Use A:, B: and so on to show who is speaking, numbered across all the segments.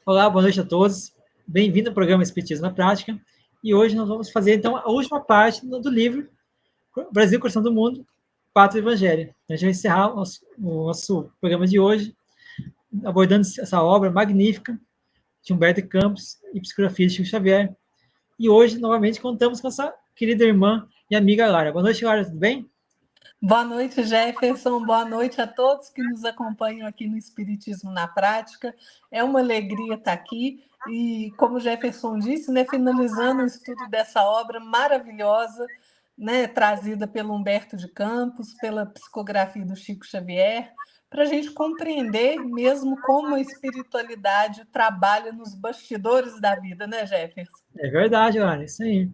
A: Olá, boa noite a todos. Bem-vindo ao programa Espiritismo na Prática. E hoje nós vamos fazer, então, a última parte do livro Brasil, Coração do Mundo, Pátria e Evangelho. A gente vai encerrar o nosso programa de hoje abordando essa obra magnífica de Humberto de Campos e psicografia de Chico Xavier. E hoje, novamente, contamos com essa querida irmã e amiga Lara. Boa noite, Lara, tudo bem?
B: Boa noite, Jefferson. Boa noite a todos que nos acompanham aqui no Espiritismo na Prática. É uma alegria estar aqui e, como o Jefferson disse, né, finalizando o estudo dessa obra maravilhosa, né, trazida pelo Humberto de Campos, pela psicografia do Chico Xavier, para a gente compreender mesmo como a espiritualidade trabalha nos bastidores da vida, né, Jefferson?
A: É verdade, Lara, isso aí.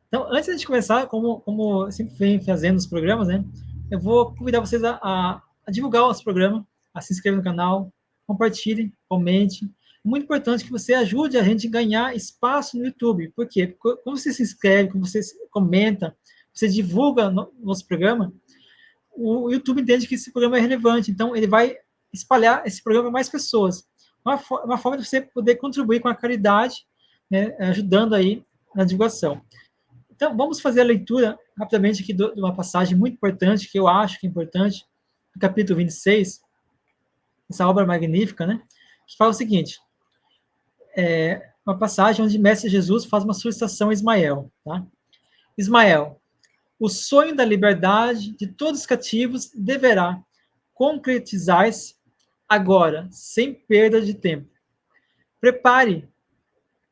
A: Então, antes de começar, como eu sempre vem fazendo os programas, né? Eu vou convidar vocês a divulgar o nosso programa, a se inscrever no canal, compartilhem, comente. É muito importante que você ajude a gente a ganhar espaço no YouTube. Por quê? Porque quando você se inscreve, quando você comenta, você divulga o nosso programa, o YouTube entende que esse programa é relevante. Então, ele vai espalhar esse programa para mais pessoas. Uma forma de você poder contribuir com a caridade, né, ajudando aí na divulgação. Então, vamos fazer a leitura rapidamente aqui de uma passagem muito importante, que eu acho que é importante, no capítulo 26, essa obra magnífica, né? Que fala o seguinte: uma passagem onde Mestre Jesus faz uma solicitação a Ismael. Tá? Ismael, o sonho da liberdade de todos os cativos deverá concretizar-se agora, sem perda de tempo. Prepare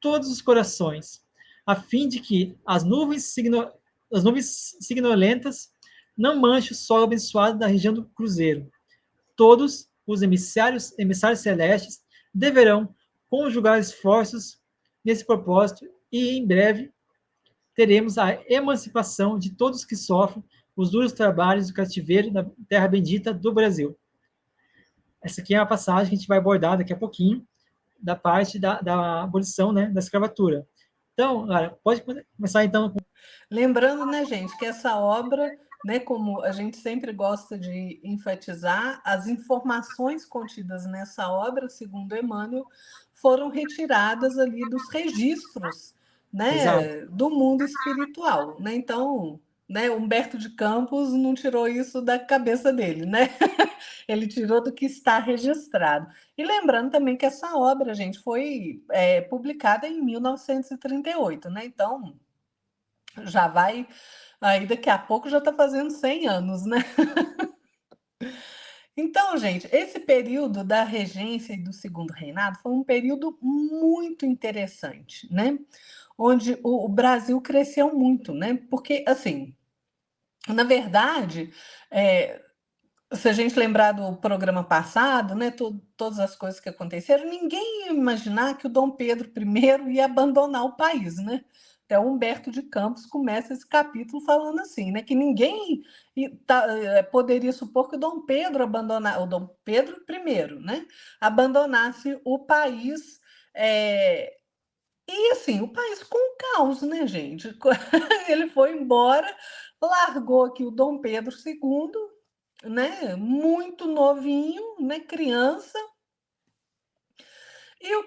A: todos os corações, a fim de que as nuvens signolentas não manchem o solo abençoado da região do cruzeiro. Todos os emissários celestes deverão conjugar esforços nesse propósito e, em breve, teremos a emancipação de todos que sofrem os duros trabalhos do cativeiro da terra bendita do Brasil. Essa aqui é a passagem que a gente vai abordar daqui a pouquinho, da parte da abolição, né, da escravatura. Então, Lara, pode começar então.
B: Lembrando, né, gente, que essa obra, né, como a gente sempre gosta de enfatizar, as informações contidas nessa obra, segundo Emmanuel, foram retiradas ali dos registros,
A: Exato.
B: né, do mundo espiritual, né? Então, né, Humberto de Campos não tirou isso da cabeça dele, né? Ele tirou do que está registrado. E lembrando também que essa obra, gente, foi publicada em 1938, né? Então, já vai, aí daqui a pouco já está fazendo 100 anos, né? Então, gente, esse período da regência e do segundo reinado foi um período muito interessante, né? Onde o Brasil cresceu muito, né? Porque, assim, na verdade, se a gente lembrar do programa passado, né, todas as coisas que aconteceram, ninguém ia imaginar que o Dom Pedro I ia abandonar o país, né? Até o Humberto de Campos começa esse capítulo falando assim, né, que ninguém poderia supor que o Dom Pedro o Dom Pedro I, né, abandonasse o país. E assim, o país com caos, né, gente? Ele foi embora, largou aqui o Dom Pedro II, né, muito novinho, né, criança. E o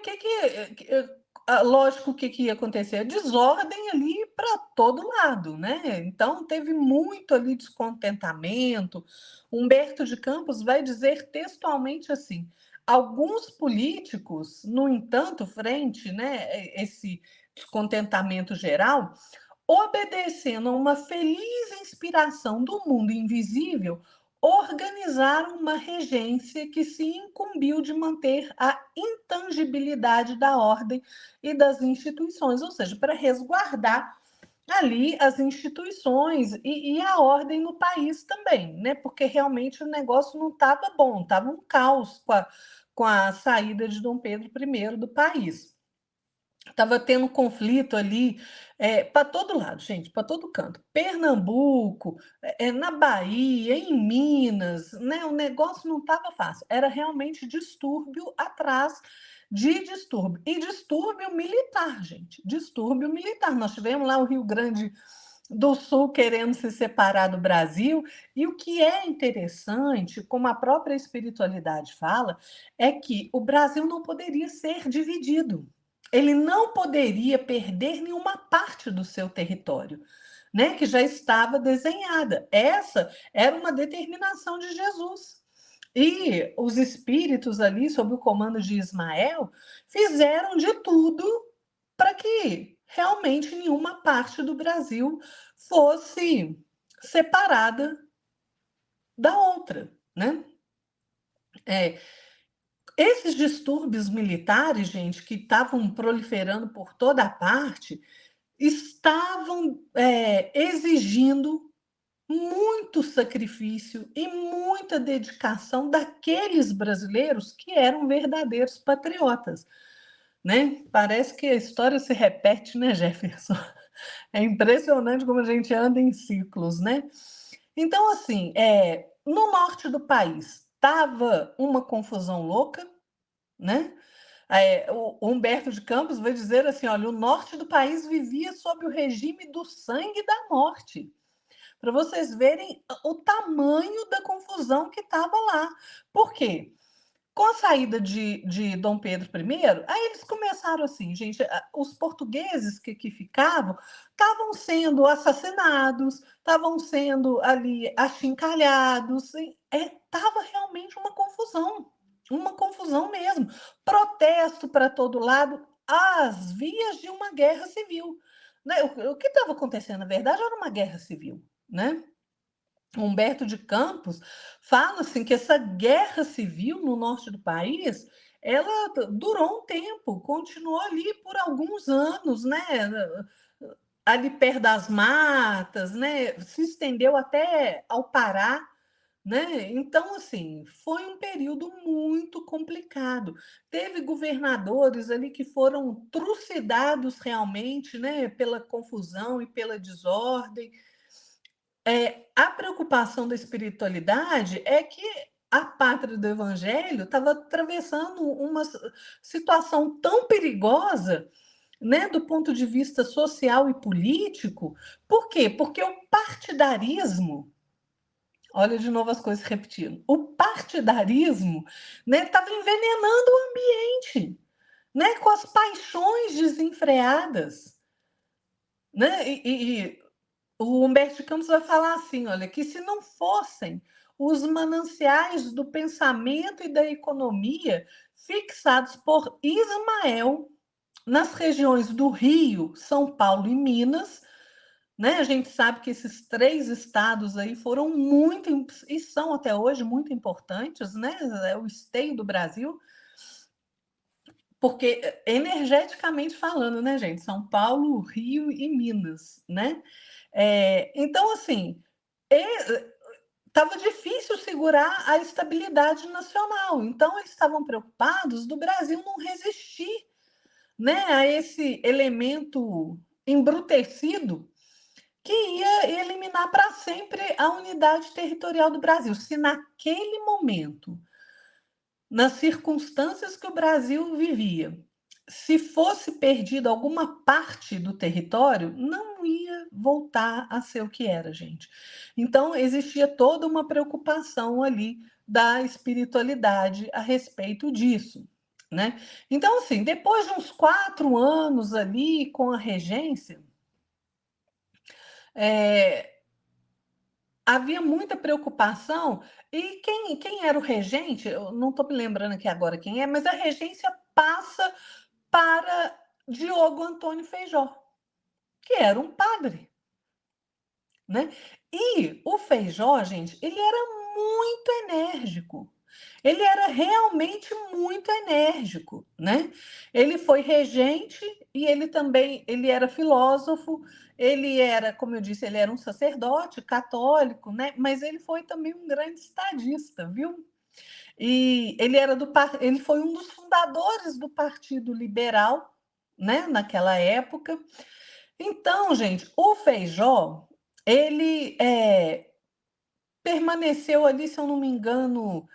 B: lógico, o que ia acontecer? Desordem ali para todo lado, né? Então teve muito ali descontentamento. Humberto de Campos vai dizer textualmente assim: alguns políticos, no entanto, frente, né, esse descontentamento geral, obedecendo a uma feliz inspiração do mundo invisível, organizaram uma regência que se incumbiu de manter a intangibilidade da ordem e das instituições, ou seja, para resguardar ali as instituições e a ordem no país também, né? Porque realmente o negócio não estava bom, estava um caos com a saída de Dom Pedro I do país. Estava tendo conflito ali para todo lado, gente, para todo canto. Pernambuco, na Bahia, em Minas, né? O negócio não estava fácil. Era realmente distúrbio atrás de distúrbio. E distúrbio militar, gente. Distúrbio militar. Nós tivemos lá o Rio Grande do Sul querendo se separar do Brasil. E o que é interessante, como a própria espiritualidade fala, é que o Brasil não poderia ser dividido. Ele não poderia perder nenhuma parte do seu território, né, que já estava desenhada. Essa era uma determinação de Jesus. E os espíritos ali, sob o comando de Ismael, fizeram de tudo para que realmente nenhuma parte do Brasil fosse separada da outra, né? É, esses distúrbios militares, gente, que estavam proliferando por toda a parte, estavam exigindo muito sacrifício e muita dedicação daqueles brasileiros que eram verdadeiros patriotas, né? Parece que a história se repete, né, Jefferson? É impressionante como a gente anda em ciclos, né? Então, assim, no norte do país estava uma confusão louca, né? O Humberto de Campos vai dizer assim: olha, o norte do país vivia sob o regime do sangue e da morte. Para vocês verem o tamanho da confusão que estava lá. Por quê? Com a saída de Dom Pedro I, aí eles começaram assim, gente, os portugueses que aqui ficavam estavam sendo assassinados, estavam sendo ali achincalhados, estava realmente uma confusão mesmo. Protesto para todo lado, às vias de uma guerra civil. Né? O que estava acontecendo, na verdade, era uma guerra civil, né? Humberto de Campos fala assim que essa guerra civil no norte do país, ela durou um tempo, continuou ali por alguns anos, né? Ali perto das matas, né? Se estendeu até ao Pará, né? Então, assim, foi um período muito complicado. Teve governadores ali que foram trucidados realmente, né? Pela confusão e pela desordem. A preocupação da espiritualidade é que a pátria do evangelho estava atravessando uma situação tão perigosa, né, do ponto de vista social e político. Por quê? Porque o partidarismo, olha de novo as coisas repetindo, o partidarismo, né, estava envenenando o ambiente, né, com as paixões desenfreadas, né, e o Humberto de Campos vai falar assim, olha, que se não fossem os mananciais do pensamento e da economia fixados por Ismael nas regiões do Rio, São Paulo e Minas, né? A gente sabe que esses três estados aí foram muito e são até hoje muito importantes, né? É o esteio do Brasil, porque energeticamente falando, né, gente? São Paulo, Rio e Minas, né? Então, assim, estava difícil segurar a estabilidade nacional. Então, eles estavam preocupados do Brasil não resistir, né, a esse elemento embrutecido que ia eliminar para sempre a unidade territorial do Brasil. Se naquele momento, nas circunstâncias que o Brasil vivia, se fosse perdida alguma parte do território, não ia voltar a ser o que era, gente. Então, existia toda uma preocupação ali da espiritualidade a respeito disso, né? Então, assim, depois de uns 4 anos ali com a regência, havia muita preocupação. E quem era o regente? Eu não estou me lembrando aqui agora quem é, mas a regência passa para Diogo Antônio Feijó, que era um padre, né? E o Feijó, gente, ele era muito enérgico. Ele era realmente muito enérgico, né? Ele foi regente e ele era filósofo, ele era, como eu disse, ele era um sacerdote católico, né? Mas ele foi também um grande estadista, viu? E ele foi um dos fundadores do Partido Liberal, né, naquela época. Então, gente, o Feijó, ele permaneceu ali, se eu não me engano,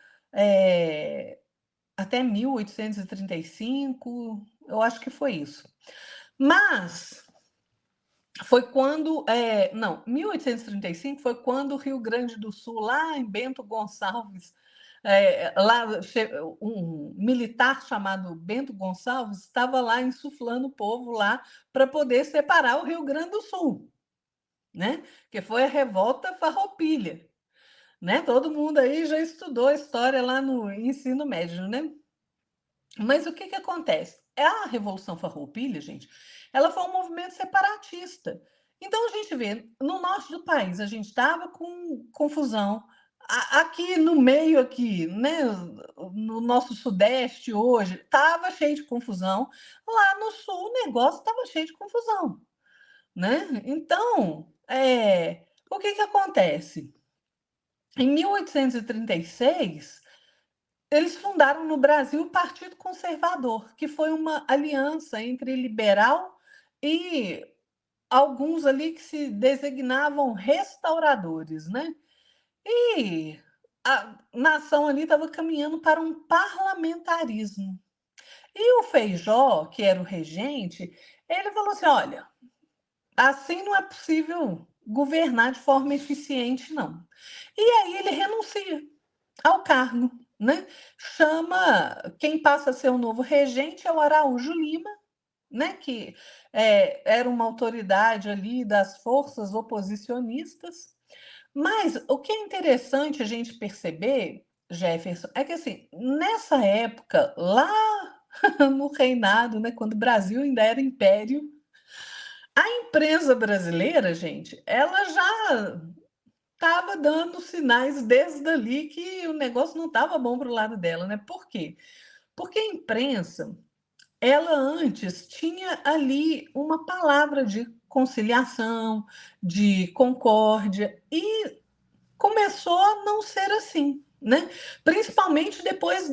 B: até 1835, eu acho que foi isso. Mas foi quando, não, 1835 foi quando o Rio Grande do Sul, lá em Bento Gonçalves, lá um militar chamado Bento Gonçalves estava lá insuflando o povo lá para poder separar o Rio Grande do Sul, né? Que foi a Revolta Farroupilha, né? Todo mundo aí já estudou a história lá no ensino médio, né? Mas o que que acontece? A Revolução Farroupilha, gente, ela foi um movimento separatista. Então a gente vê, no norte do país, a gente estava com confusão. Aqui no meio, aqui, né, no nosso sudeste hoje, estava cheio de confusão. Lá no sul, o negócio estava cheio de confusão, né? Então, o que que acontece? Em 1836, eles fundaram no Brasil o Partido Conservador, que foi uma aliança entre liberal e alguns ali que se designavam restauradores, né? E a nação ali estava caminhando para um parlamentarismo. E o Feijó, que era o regente, ele falou assim: olha, assim não é possível governar de forma eficiente, não. E aí ele renuncia ao cargo, né? Chama quem passa a ser o novo regente é o Araújo Lima, né? Que era uma autoridade ali das forças oposicionistas. Mas o que é interessante a gente perceber, Jefferson, é que assim, nessa época, lá no reinado, né, quando o Brasil ainda era império, a imprensa brasileira, gente, ela já estava dando sinais desde ali que o negócio não estava bom para o lado dela, né? Por quê? Porque a imprensa, ela antes tinha ali uma palavra de conciliação, de concórdia, e começou a não ser assim, né? Principalmente depois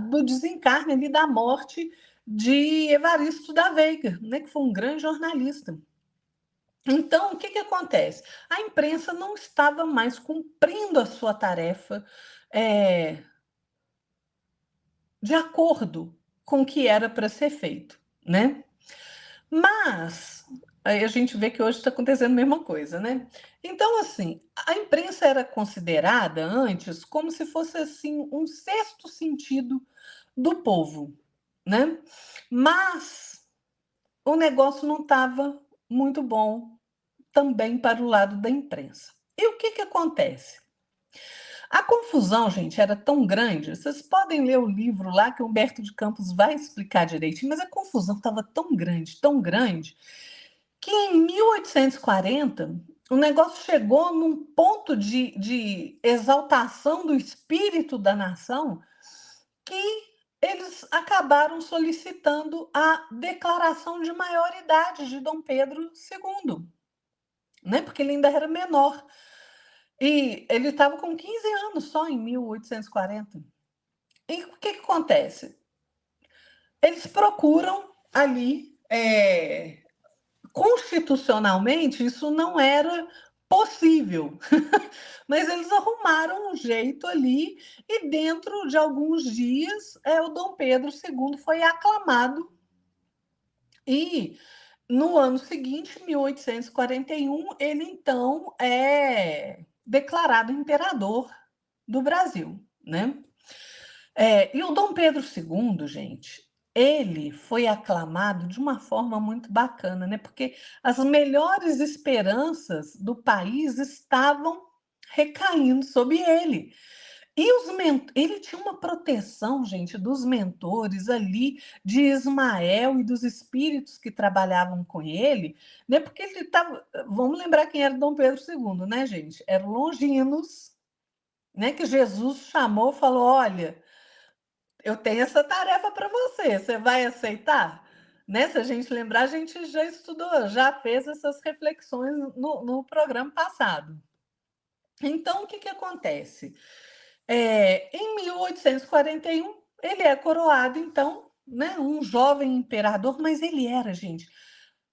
B: do desencarne ali, da morte de Evaristo da Veiga, né? Que foi um grande jornalista. Então, o que que acontece? A imprensa não estava mais cumprindo a sua tarefa de acordo com o que era para ser feito, né? Mas aí a gente vê que hoje está acontecendo a mesma coisa, né? Então, assim, a imprensa era considerada antes como se fosse assim um sexto sentido do povo, né? Mas o negócio não estava muito bom também para o lado da imprensa. E o que que acontece? A confusão, gente, era tão grande. Vocês podem ler o livro lá que o Humberto de Campos vai explicar direitinho, mas a confusão estava tão grande, que em 1840 o negócio chegou num ponto de exaltação do espírito da nação que eles acabaram solicitando a declaração de maioridade de Dom Pedro II, né? Porque ele ainda era menor. E ele estava com 15 anos só em 1840. E o que que acontece? Eles procuram ali, constitucionalmente, isso não era possível, mas eles arrumaram um jeito ali e dentro de alguns dias o Dom Pedro II foi aclamado e no ano seguinte, 1841, ele então é declarado imperador do Brasil, né? E o Dom Pedro II, gente, ele foi aclamado de uma forma muito bacana, né? Porque as melhores esperanças do país estavam recaindo sobre ele. E ele tinha uma proteção, gente, dos mentores ali, de Ismael e dos espíritos que trabalhavam com ele, né? Porque ele estava. Vamos lembrar quem era Dom Pedro II, né, gente? Eram Longinos, né? Que Jesus chamou, falou: olha, eu tenho essa tarefa para você, você vai aceitar? Né? Se a gente lembrar, a gente já estudou, já fez essas reflexões no programa passado. Então, o que que acontece? Em 1841, ele é coroado, então, né, um jovem imperador, mas ele era, gente,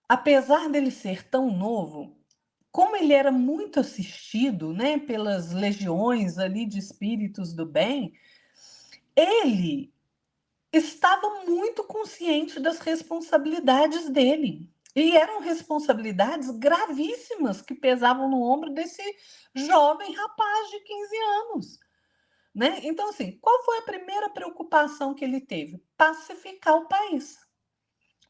B: apesar dele ser tão novo, como ele era muito assistido, né, pelas legiões ali de espíritos do bem, ele estava muito consciente das responsabilidades dele. E eram responsabilidades gravíssimas que pesavam no ombro desse jovem rapaz de 15 anos. Né? Então, assim, qual foi a primeira preocupação que ele teve? Pacificar o país,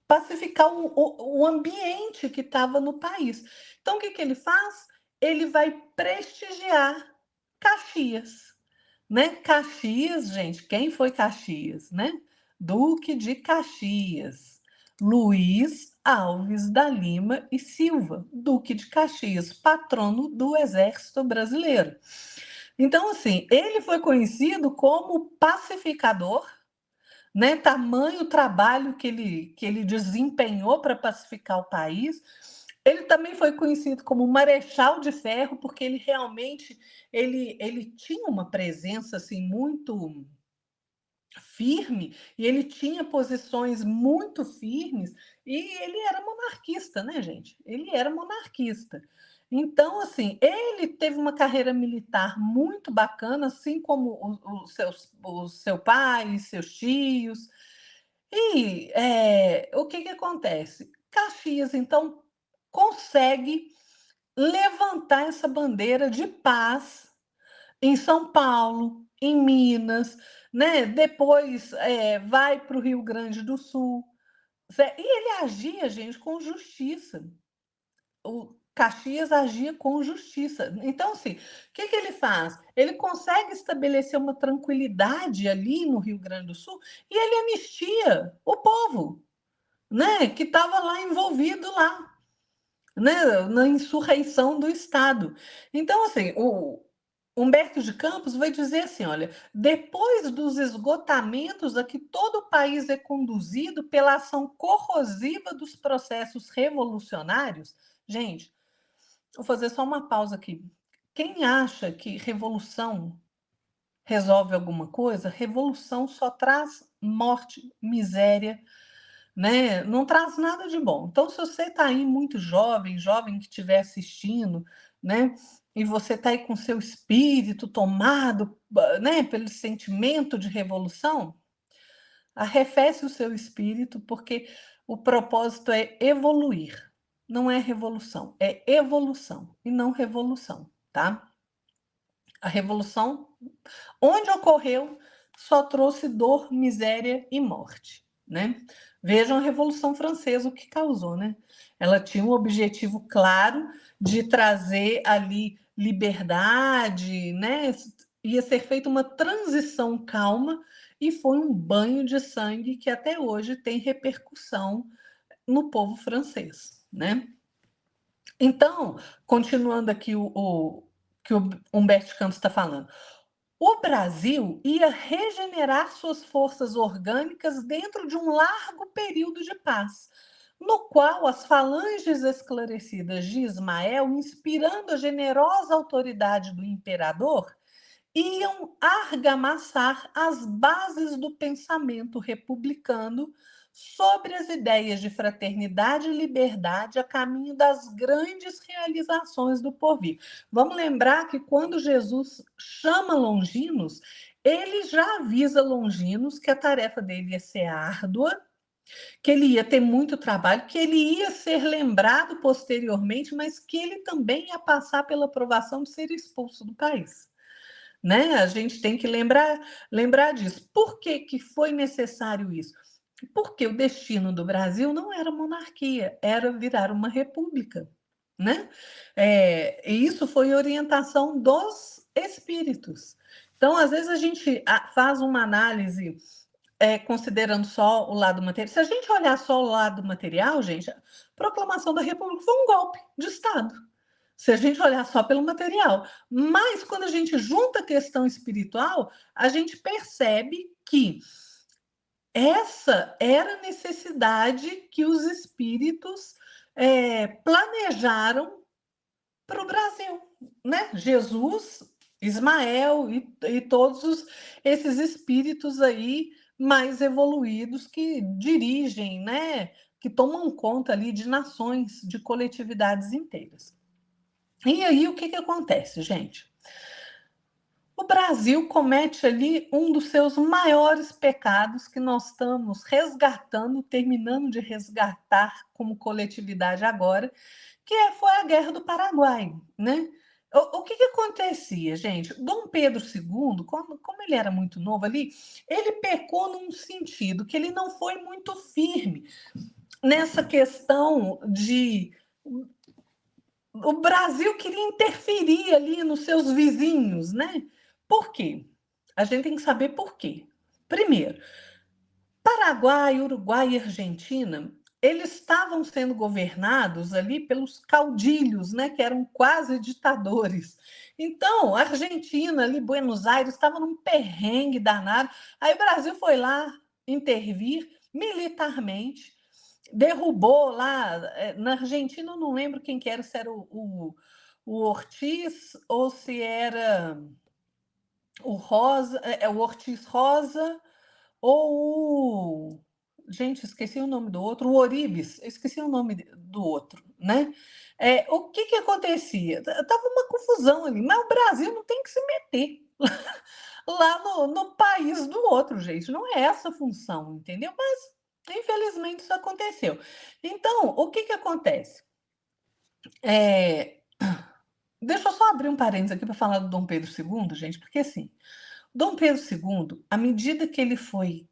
B: pacificar o ambiente que estava no país. Então, o que ele faz? Ele vai prestigiar Caxias. Né? Caxias, gente, quem foi Caxias? Né? Duque de Caxias, Luiz Alves da Lima e Silva, Duque de Caxias, patrono do Exército Brasileiro. Então, assim, ele foi conhecido como pacificador, né? Tamanho trabalho que ele desempenhou para pacificar o país. Ele também foi conhecido como Marechal de Ferro, porque ele realmente ele tinha uma presença assim muito firme e ele tinha posições muito firmes e ele era monarquista, né, gente? Ele era monarquista. Então, assim, ele teve uma carreira militar muito bacana, assim como o seu pai, seus tios. E o que acontece? Caxias, então, consegue levantar essa bandeira de paz em São Paulo, em Minas, né? Depois vai para o Rio Grande do Sul. E ele agia, gente, com justiça. O Caxias agia com justiça. Então, assim, o que ele faz? Ele consegue estabelecer uma tranquilidade ali no Rio Grande do Sul e ele anistia o povo, né? Que estava lá envolvido lá, né? Na insurreição do Estado. Então, assim, o Humberto de Campos vai dizer assim: olha, depois dos esgotamentos a que todo o país é conduzido pela ação corrosiva dos processos revolucionários, gente, vou fazer só uma pausa aqui. Quem acha que revolução resolve alguma coisa, revolução só traz morte, miséria, né? Não traz nada de bom. Então, se você está aí muito jovem, jovem que estiver assistindo, né? E você está aí com seu espírito tomado, né, pelo sentimento de revolução, arrefece o seu espírito, porque o propósito é evoluir. Não é revolução, é evolução e não revolução, tá? A revolução, onde ocorreu, só trouxe dor, miséria e morte, né? Vejam a Revolução Francesa, o que causou, né? Ela tinha um objetivo claro de trazer ali liberdade, né? Ia ser feita uma transição calma e foi um banho de sangue que até hoje tem repercussão no povo francês, né? Então, continuando aqui o que o Humberto Campos está falando, o Brasil ia regenerar suas forças orgânicas dentro de um largo período de paz, no qual as falanges esclarecidas de Ismael, inspirando a generosa autoridade do imperador, iam argamassar as bases do pensamento republicano sobre as ideias de fraternidade e liberdade a caminho das grandes realizações do porvir. Vamos lembrar que quando Jesus chama Longinos, ele já avisa Longinos que a tarefa dele ia ser árdua, que ele ia ter muito trabalho, que ele ia ser lembrado posteriormente, mas que ele também ia passar pela provação de ser expulso do país. Né? A gente tem que lembrar disso. Por que, que foi necessário isso? Porque o destino do Brasil não era monarquia, era virar uma república. Né? E isso foi orientação dos espíritos. Então, às vezes, a gente faz uma análise considerando só o lado material. Se a gente olhar só o lado material, gente, a proclamação da República foi um golpe de Estado. Se a gente olhar só pelo material. Mas quando a gente junta a questão espiritual, a gente percebe que essa era a necessidade que os espíritos planejaram para o Brasil, né? Jesus, Ismael e todos esses espíritos aí mais evoluídos que dirigem, né? Que tomam conta ali de nações, de coletividades inteiras. E aí, o que acontece, gente? o Brasil comete ali um dos seus maiores pecados que nós estamos resgatando, terminando de resgatar como coletividade agora, foi a Guerra do Paraguai, né? O que acontecia, gente? Dom Pedro II, como ele era muito novo ali, ele pecou num sentido que ele não foi muito firme nessa questão de o Brasil queria interferir ali nos seus vizinhos, né? Por quê? A gente tem que saber por quê. Primeiro, Paraguai, Uruguai e Argentina, eles estavam sendo governados ali pelos caudilhos, né, que eram quase ditadores. Então, a Argentina, ali, Buenos Aires, estava num perrengue danado. Aí o Brasil foi lá intervir militarmente, derrubou lá, na Argentina, eu não lembro quem que era, se era o Ortiz ou se era o Rosa, o Ortiz Rosa, ou o... Gente, esqueci o nome do outro, o Oribes, esqueci o nome do outro, né? O que acontecia? Tava uma confusão ali, mas o Brasil não tem que se meter lá no país do outro, gente. Não é essa a função, entendeu? Mas, infelizmente, isso aconteceu. Então, o que acontece? Deixa eu só abrir um parênteses aqui para falar do Dom Pedro II, gente, porque assim, Dom Pedro II, à medida que ele foi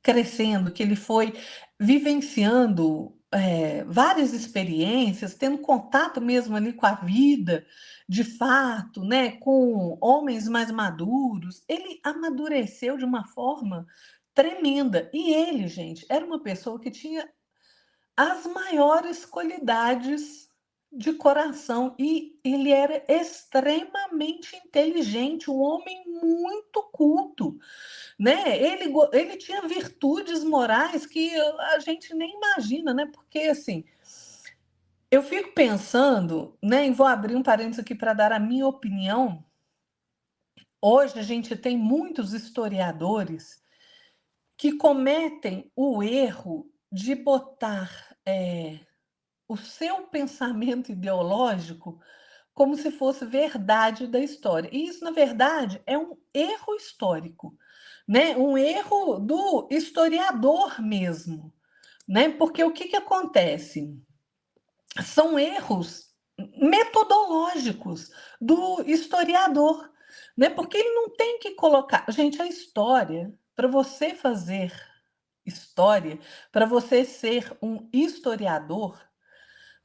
B: crescendo, que ele foi vivenciando várias experiências, tendo contato mesmo ali com a vida, de fato, né, com homens mais maduros, ele amadureceu de uma forma tremenda. E ele, gente, era uma pessoa que tinha as maiores qualidades de coração e ele era extremamente inteligente, um homem muito culto, né? Ele tinha virtudes morais que a gente nem imagina, né? Porque assim, eu fico pensando, né? E vou abrir um parênteses aqui para dar a minha opinião. Hoje a gente tem muitos historiadores que cometem o erro de botar o seu pensamento ideológico como se fosse verdade da história. E isso, na verdade, é um erro histórico, né? Um erro do historiador mesmo, né? Porque o que acontece? São erros metodológicos do historiador, né? Porque ele não tem que colocar. Gente, a história, para você fazer história, para você ser um historiador,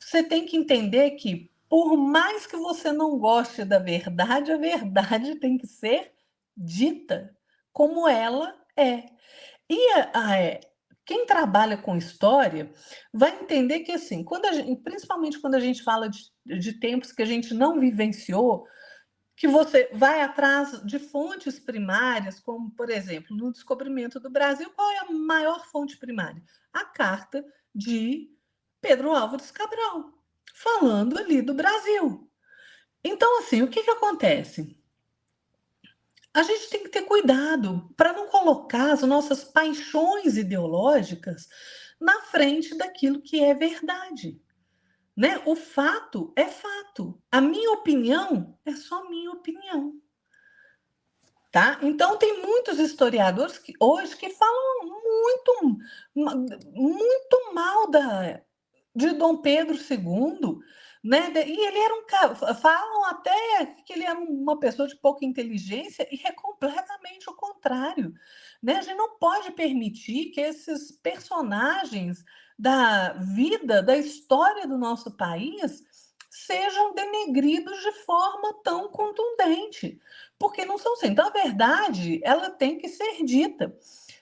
B: você tem que entender que, por mais que você não goste da verdade, a verdade tem que ser dita como ela é. E quem trabalha com história vai entender que, assim, principalmente quando a gente fala de tempos que a gente não vivenciou, que você vai atrás de fontes primárias, como, por exemplo, no descobrimento do Brasil, qual é a maior fonte primária? A carta de Pedro Álvares Cabral, falando ali do Brasil. Então, assim, o que acontece? A gente tem que ter cuidado para não colocar as nossas paixões ideológicas na frente daquilo que é verdade. Né? O fato é fato. A minha opinião é só minha opinião. Tá? Então, tem muitos historiadores hoje que falam muito mal de Dom Pedro II, né? E ele era falam até que ele era uma pessoa de pouca inteligência, e é completamente o contrário, né? A gente não pode permitir que esses personagens da vida, da história do nosso país, sejam denegridos de forma tão contundente, porque não são assim. Então, a verdade, ela tem que ser dita.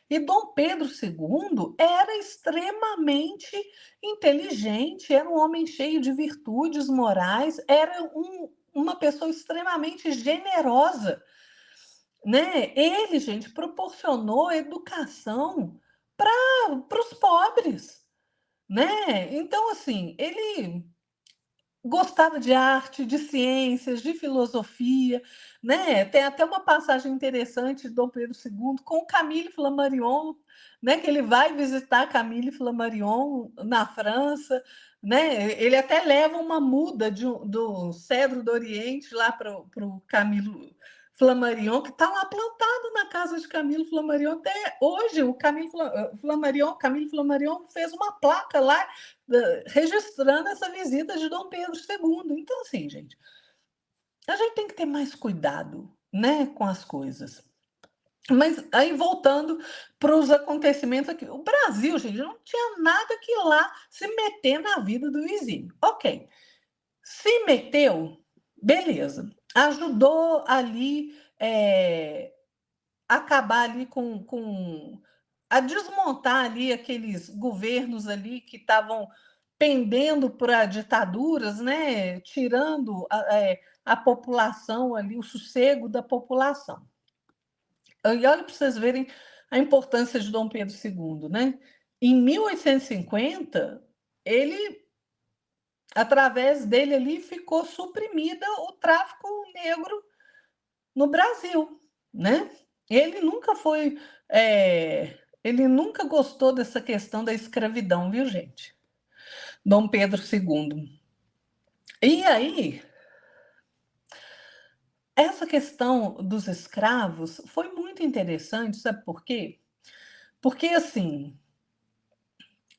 B: E Dom Pedro II era extremamente inteligente, era um homem cheio de virtudes morais, era uma pessoa extremamente generosa, né? Ele, gente, proporcionou educação para os pobres, né? Então, assim, ele gostava de arte, de ciências, de filosofia, né? Tem até uma passagem interessante de Dom Pedro II com Camille Flammarion, né? Que ele vai visitar Camille Flammarion na França, né? Ele até leva uma muda do cedro do Oriente lá para o Camilo Flammarion, que está lá plantado na casa de Camilo Flammarion até hoje. O Camilo Flammarion fez uma placa lá registrando essa visita de Dom Pedro II. Então, assim, gente, a gente tem que ter mais cuidado, né, com as coisas. Mas aí, voltando para os acontecimentos aqui, o Brasil, gente, não tinha nada que ir lá se meter na vida do vizinho. Ok, se meteu, beleza, ajudou ali acabar ali a desmontar ali aqueles governos ali que estavam pendendo para ditaduras, né? Tirando a população ali, o sossego da população. E olha para vocês verem a importância de Dom Pedro II, né? Em 1850, ele, através dele ali, ficou suprimida o tráfico negro no Brasil, né? Ele nunca foi, ele nunca gostou dessa questão da escravidão, viu, gente? Dom Pedro II. E aí, essa questão dos escravos foi muito interessante, sabe por quê? Porque, assim,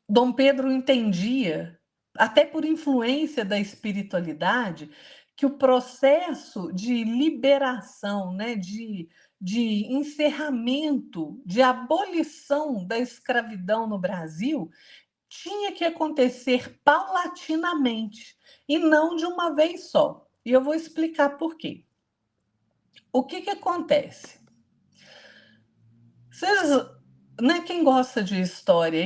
B: Dom Pedro entendia, até por influência da espiritualidade, que o processo de liberação, né, de encerramento, de abolição da escravidão no Brasil tinha que acontecer paulatinamente e não de uma vez só. E eu vou explicar por quê. O que acontece? Vocês, né, quem gosta de história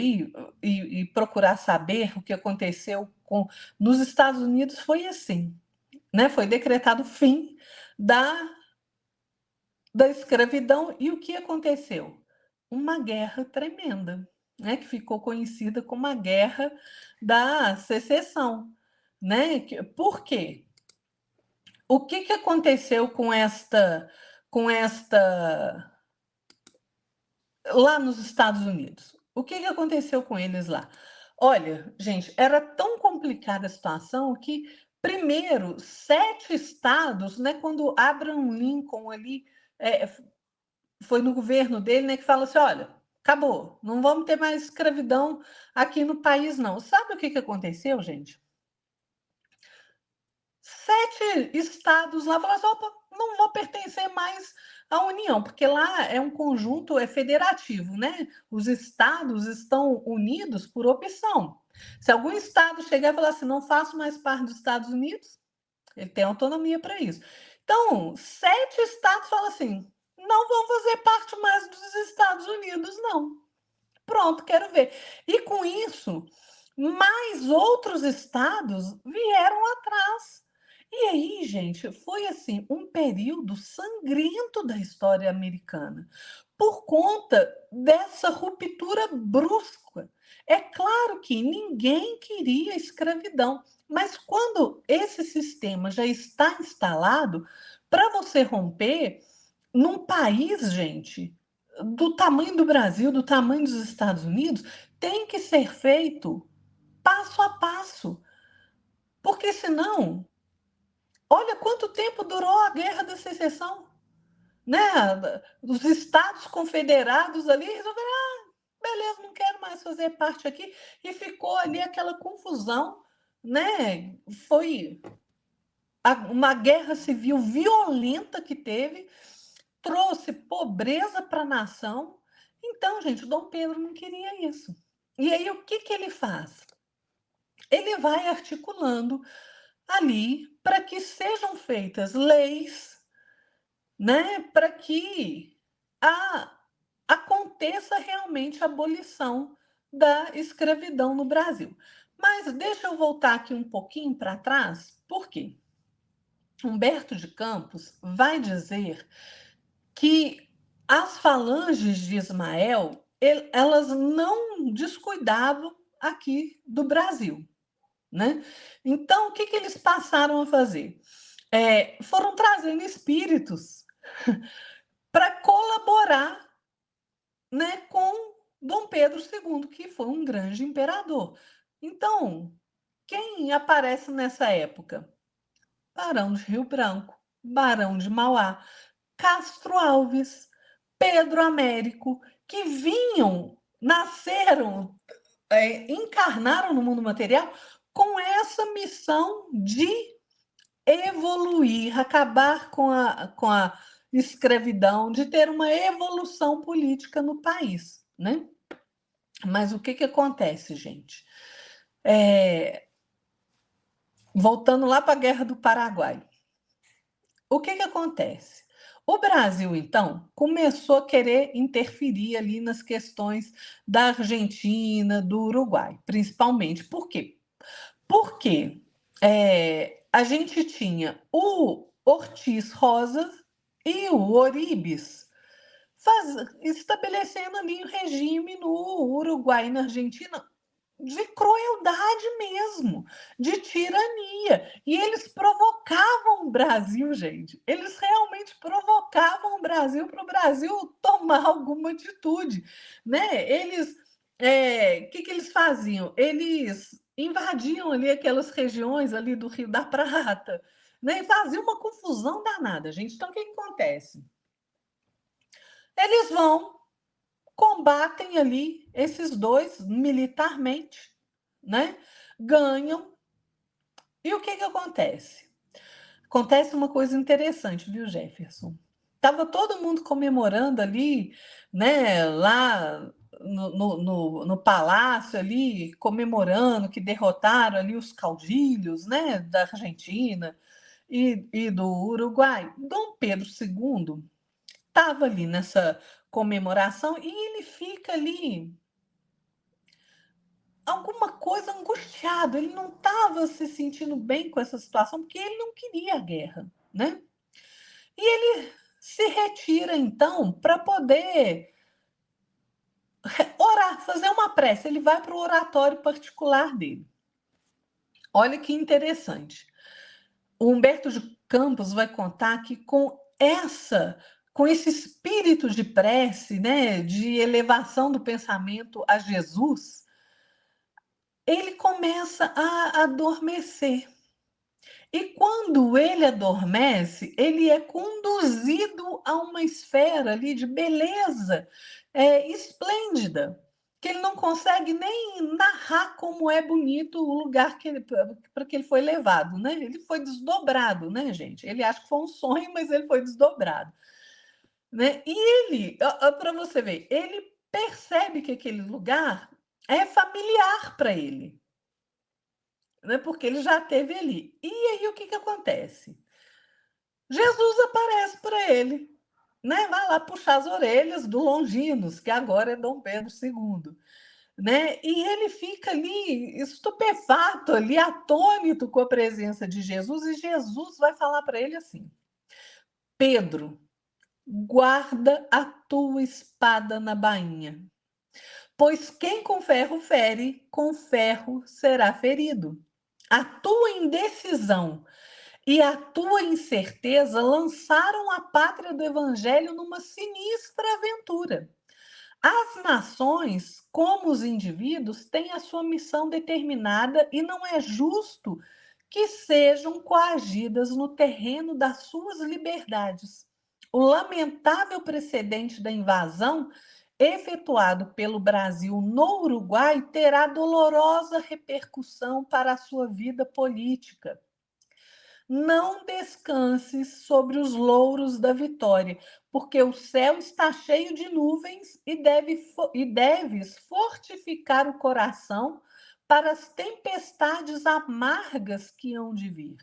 B: e procurar saber o que aconteceu nos Estados Unidos foi assim, né? Foi decretado o fim da escravidão e o que aconteceu? Uma guerra tremenda, né? Que ficou conhecida como a Guerra da Secessão, né? Por quê? O que aconteceu com esta lá nos Estados Unidos? O que aconteceu com eles lá? Olha, gente, era tão complicada a situação que, primeiro, 7 estados, né, quando Abraham Lincoln ali foi no governo dele, né, que fala assim, olha, acabou, não vamos ter mais escravidão aqui no país, não. Sabe o que aconteceu, gente? 7 estados lá falaram assim, opa, não vou pertencer mais à União, porque lá é um conjunto federativo, né? Os estados estão unidos por opção. Se algum estado chegar e falar assim, não faço mais parte dos Estados Unidos, ele tem autonomia para isso. Então, 7 estados falam assim, não vão fazer parte mais dos Estados Unidos, não. Pronto, quero ver. E com isso, mais outros estados vieram atrás. E aí, gente, foi assim um período sangrento da história americana, por conta dessa ruptura brusca. É claro que ninguém queria escravidão, mas quando esse sistema já está instalado, para você romper, num país, gente, do tamanho do Brasil, do tamanho dos Estados Unidos, tem que ser feito passo a passo. Porque senão, olha quanto tempo durou a Guerra da Secessão, né? Os Estados Confederados ali resolveram, beleza, não quero mais fazer parte aqui, e ficou ali aquela confusão, né? Foi uma guerra civil violenta que teve, trouxe pobreza para a nação. Então, gente, Dom Pedro não queria isso. E aí, o que ele faz? Ele vai articulando ali para que sejam feitas leis, né, para que aconteça realmente a abolição da escravidão no Brasil. Mas deixa eu voltar aqui um pouquinho para trás, por quê? Humberto de Campos vai dizer que as falanges de Ismael, elas não descuidavam aqui do Brasil, né? Então, o que eles passaram a fazer? Foram trazendo espíritos para colaborar, né, com Dom Pedro II, que foi um grande imperador. Então, quem aparece nessa época? Barão de Rio Branco, Barão de Mauá, Castro Alves, Pedro Américo, que nasceram, encarnaram no mundo material com essa missão de evoluir, acabar com a escravidão, de ter uma evolução política no país, né? Mas o que acontece, gente? Voltando lá para a Guerra do Paraguai. O que acontece? O Brasil, então, começou a querer interferir ali nas questões da Argentina, do Uruguai, principalmente. Por quê? Porque a gente tinha o Ortiz Rosa e o Oribes estabelecendo ali o regime no Uruguai e na Argentina de crueldade mesmo, de tirania. E eles provocavam o Brasil, gente. Eles realmente provocavam o Brasil para o Brasil tomar alguma atitude, né? Eles, que eles faziam? Eles invadiam ali aquelas regiões ali do Rio da Prata, né? E faziam uma confusão danada, gente. Então, o que acontece? Eles vão, combatem ali esses dois militarmente, né? Ganham. E o que acontece? Acontece uma coisa interessante, viu, Jefferson? Tava todo mundo comemorando ali, né? Lá no palácio ali, comemorando que derrotaram ali os caudilhos, né? Da Argentina e do Uruguai. Dom Pedro II estava ali nessa comemoração e ele fica ali alguma coisa angustiado, ele não estava se sentindo bem com essa situação porque ele não queria a guerra, né? E ele se retira então para poder orar, fazer uma prece. Ele vai para o oratório particular dele. Olha que interessante. O Humberto de Campos vai contar que com esse espírito de prece, né, de elevação do pensamento a Jesus, ele começa a adormecer. E quando ele adormece, ele é conduzido a uma esfera ali de beleza esplêndida, que ele não consegue nem narrar como é bonito o lugar para que ele foi levado, né? Ele foi desdobrado, né, gente? Ele acha que foi um sonho, mas ele foi desdobrado, né? E ele, para você ver, ele percebe que aquele lugar é familiar para ele, né? Porque ele já esteve ali. E aí o que acontece? Jesus aparece para ele, né? Vai lá puxar as orelhas do Longinos, que agora é Dom Pedro II, né? E ele fica ali estupefato, ali atônito com a presença de Jesus, e Jesus vai falar para ele assim: Pedro, guarda a tua espada na bainha, pois quem com ferro fere, com ferro será ferido. A tua indecisão e a tua incerteza lançaram a pátria do evangelho numa sinistra aventura. As nações, como os indivíduos, têm a sua missão determinada e não é justo que sejam coagidas no terreno das suas liberdades. O lamentável precedente da invasão efetuado pelo Brasil no Uruguai terá dolorosa repercussão para a sua vida política. Não descanses sobre os louros da vitória, porque o céu está cheio de nuvens e deves fortificar o coração para as tempestades amargas que hão de vir.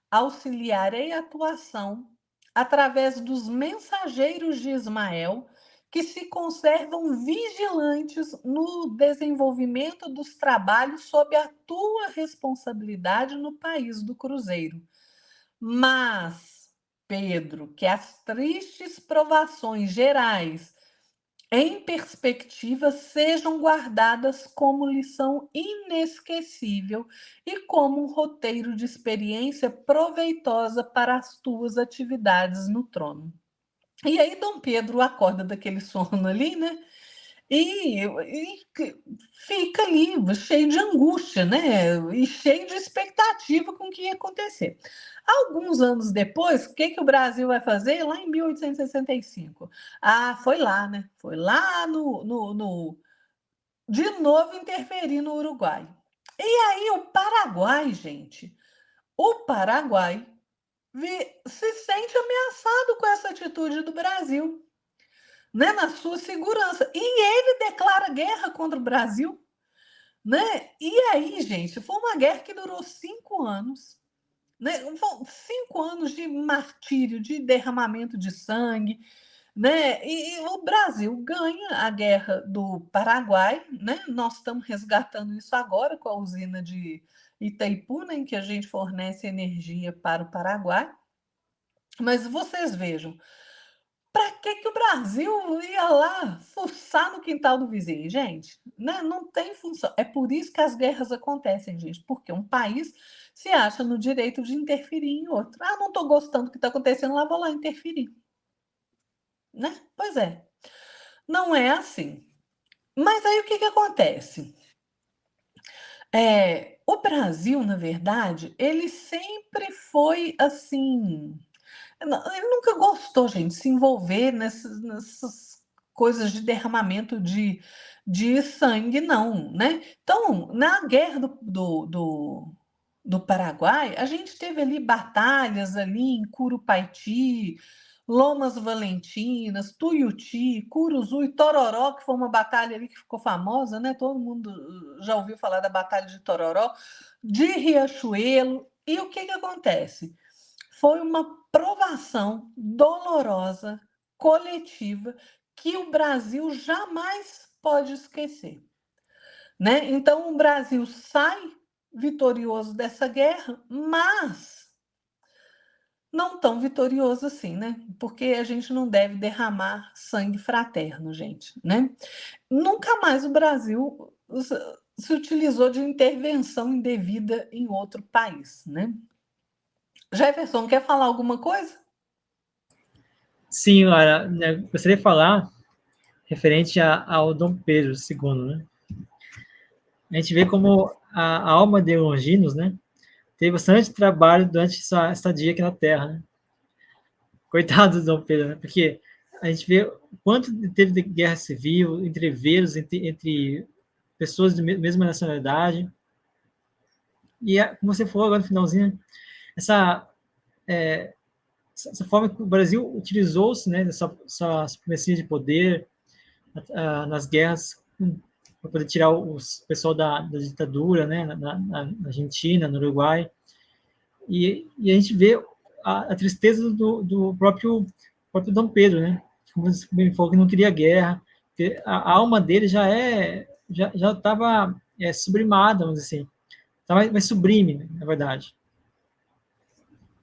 B: Auxiliarei a tua ação através dos mensageiros de Ismael, que se conservam vigilantes no desenvolvimento dos trabalhos sob a tua responsabilidade no país do Cruzeiro. Mas, Pedro, que as tristes provações gerais em perspectiva sejam guardadas como lição inesquecível e como um roteiro de experiência proveitosa para as tuas atividades no trono. E aí Dom Pedro acorda daquele sono ali, né? e fica ali cheio de angústia, né? E cheio de expectativa com o que ia acontecer. Alguns anos depois, o que, que o Brasil vai fazer? Lá em 1865. Ah, foi lá, né? Foi lá de novo interferir no Uruguai. E aí o Paraguai, gente, o Paraguai se sente ameaçado com essa atitude do Brasil, né, na sua segurança. E ele declara guerra contra o Brasil, né? E aí, gente, foi uma guerra que durou 5 anos, né? 5 anos de martírio, de derramamento de sangue, né? E o Brasil ganha a guerra do Paraguai, né? Nós estamos resgatando isso agora com a usina de Itaipu, né, em que a gente fornece energia para o Paraguai. Mas vocês vejam, para que o Brasil ia lá fuçar no quintal do vizinho, gente? Né? Não tem função. É por isso que as guerras acontecem, gente, porque um país se acha no direito de interferir em outro. Ah, não estou gostando do que está acontecendo lá, vou lá interferir. Né? Pois é, não é assim. Mas aí o que acontece? O Brasil, na verdade, ele sempre foi assim. Ele nunca gostou, gente, de se envolver nessas coisas de derramamento de sangue, não, né? Então, na guerra do Paraguai, a gente teve ali batalhas ali em Curupaiti, Lomas Valentinas, Tuiuti, Curuzu e Tororó, que foi uma batalha ali que ficou famosa, né? Todo mundo já ouviu falar da Batalha de Tororó, de Riachuelo. E o que acontece? Foi uma provação dolorosa, coletiva, que o Brasil jamais pode esquecer, né? Então, o Brasil sai vitorioso dessa guerra, mas não tão vitorioso assim, né? Porque a gente não deve derramar sangue fraterno, gente, né? Nunca mais o Brasil se utilizou de intervenção indevida em outro país, né? Jefferson, quer falar alguma coisa?
A: Sim, Lara, né, gostaria de falar referente ao Dom Pedro II, né? A gente vê como a alma de Longinos, né, teve bastante trabalho durante essa estadia aqui na Terra, né? Coitado do Dom Pedro, né? Porque a gente vê o quanto teve de guerra civil, entreveros entre pessoas de mesma nacionalidade. E, como você falou agora no finalzinho, essa, é, essa forma que o Brasil utilizou-se, né, dessa supremacia de poder nas guerras para poder tirar o pessoal da ditadura, né, na Argentina, no Uruguai. E a gente vê a tristeza do próprio Dom Pedro, né? Como você bem falou, que não queria guerra, porque a alma dele já estava sublimada, vamos dizer assim, estava mais sublime, né, na verdade.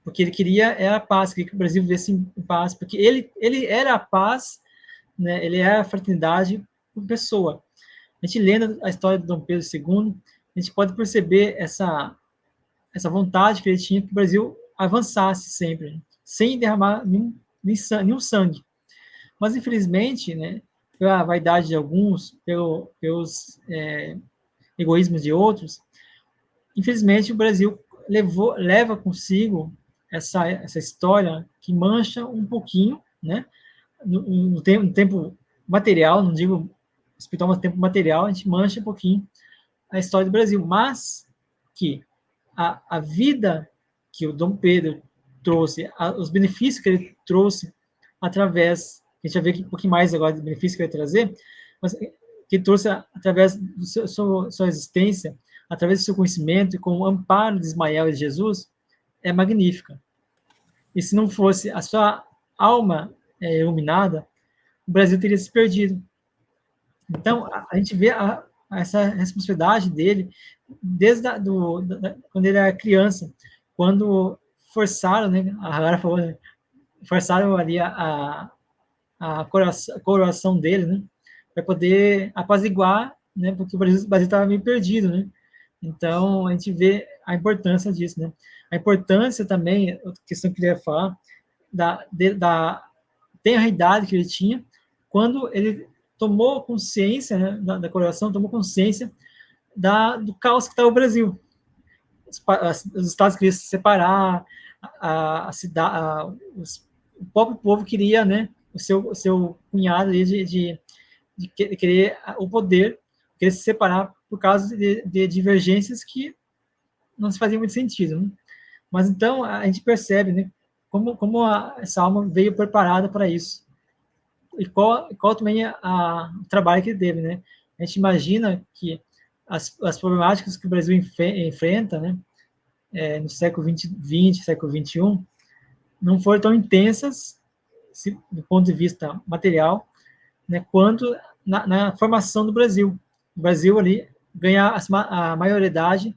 A: Porque ele queria era a paz, queria que o Brasil vivesse em paz, porque ele era a paz, né? Ele era a fraternidade por pessoa. A gente lendo a história de Dom Pedro II, a gente pode perceber essa vontade que ele tinha que o Brasil avançasse sempre, sem derramar nenhum sangue. Mas, infelizmente, né, pela vaidade de alguns, pelos egoísmos de outros, infelizmente o Brasil leva consigo essa história que mancha um pouquinho, né, no tempo material, não digo espiritual, mas no tempo material, a gente mancha um pouquinho a história do Brasil, mas que a vida que o Dom Pedro trouxe, os benefícios que ele trouxe através, a gente vai ver aqui um pouquinho mais agora dos benefícios que ele vai trazer, mas que ele trouxe através da sua existência, através do seu conhecimento e com o amparo de Ismael e de Jesus, é magnífica. E se não fosse a sua alma iluminada, o Brasil teria se perdido. Então, a gente vê essa responsabilidade dele desde quando ele era criança, quando forçaram, né, a Lara falou, né, forçaram ali a coroação dele, né, para poder apaziguar, né, porque o Brasil estava meio perdido, né. Então, a gente vê a importância disso, né. A importância também, outra questão que eu queria falar, da tenra idade que ele tinha, quando ele tomou consciência, né, da coroação, tomou consciência do caos que está o Brasil. Os estados queriam se separar, a cidade, o próprio povo queria, né, o seu cunhado de querer o poder, querer se separar por causa de divergências que não se faziam muito sentido. Né? Mas então a gente percebe, né, como essa alma veio preparada para isso. E qual também o trabalho que ele teve, né? A gente imagina que as problemáticas que o Brasil enfrenta, né, no século XX, século XXI, não foram tão intensas, do ponto de vista material, né, quanto na formação do Brasil. O Brasil ali ganha a maioridade,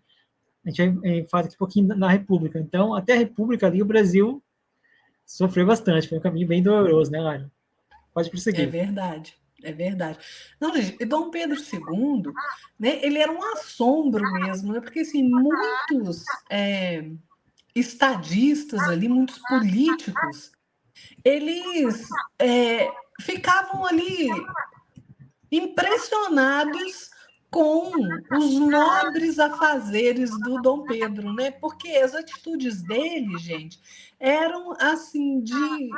A: a gente vai falar aqui um pouquinho na República. Então, até a República ali, o Brasil sofreu bastante, foi um caminho bem doloroso, né, Lário? Pode
B: É
A: prosseguir.
B: verdade, é verdade. Não, gente, e Dom Pedro II, né, ele era um assombro mesmo, né, porque assim, muitos estadistas ali, muitos políticos, eles ficavam ali impressionados com os nobres afazeres do Dom Pedro, né? Porque as atitudes dele, gente, eram assim de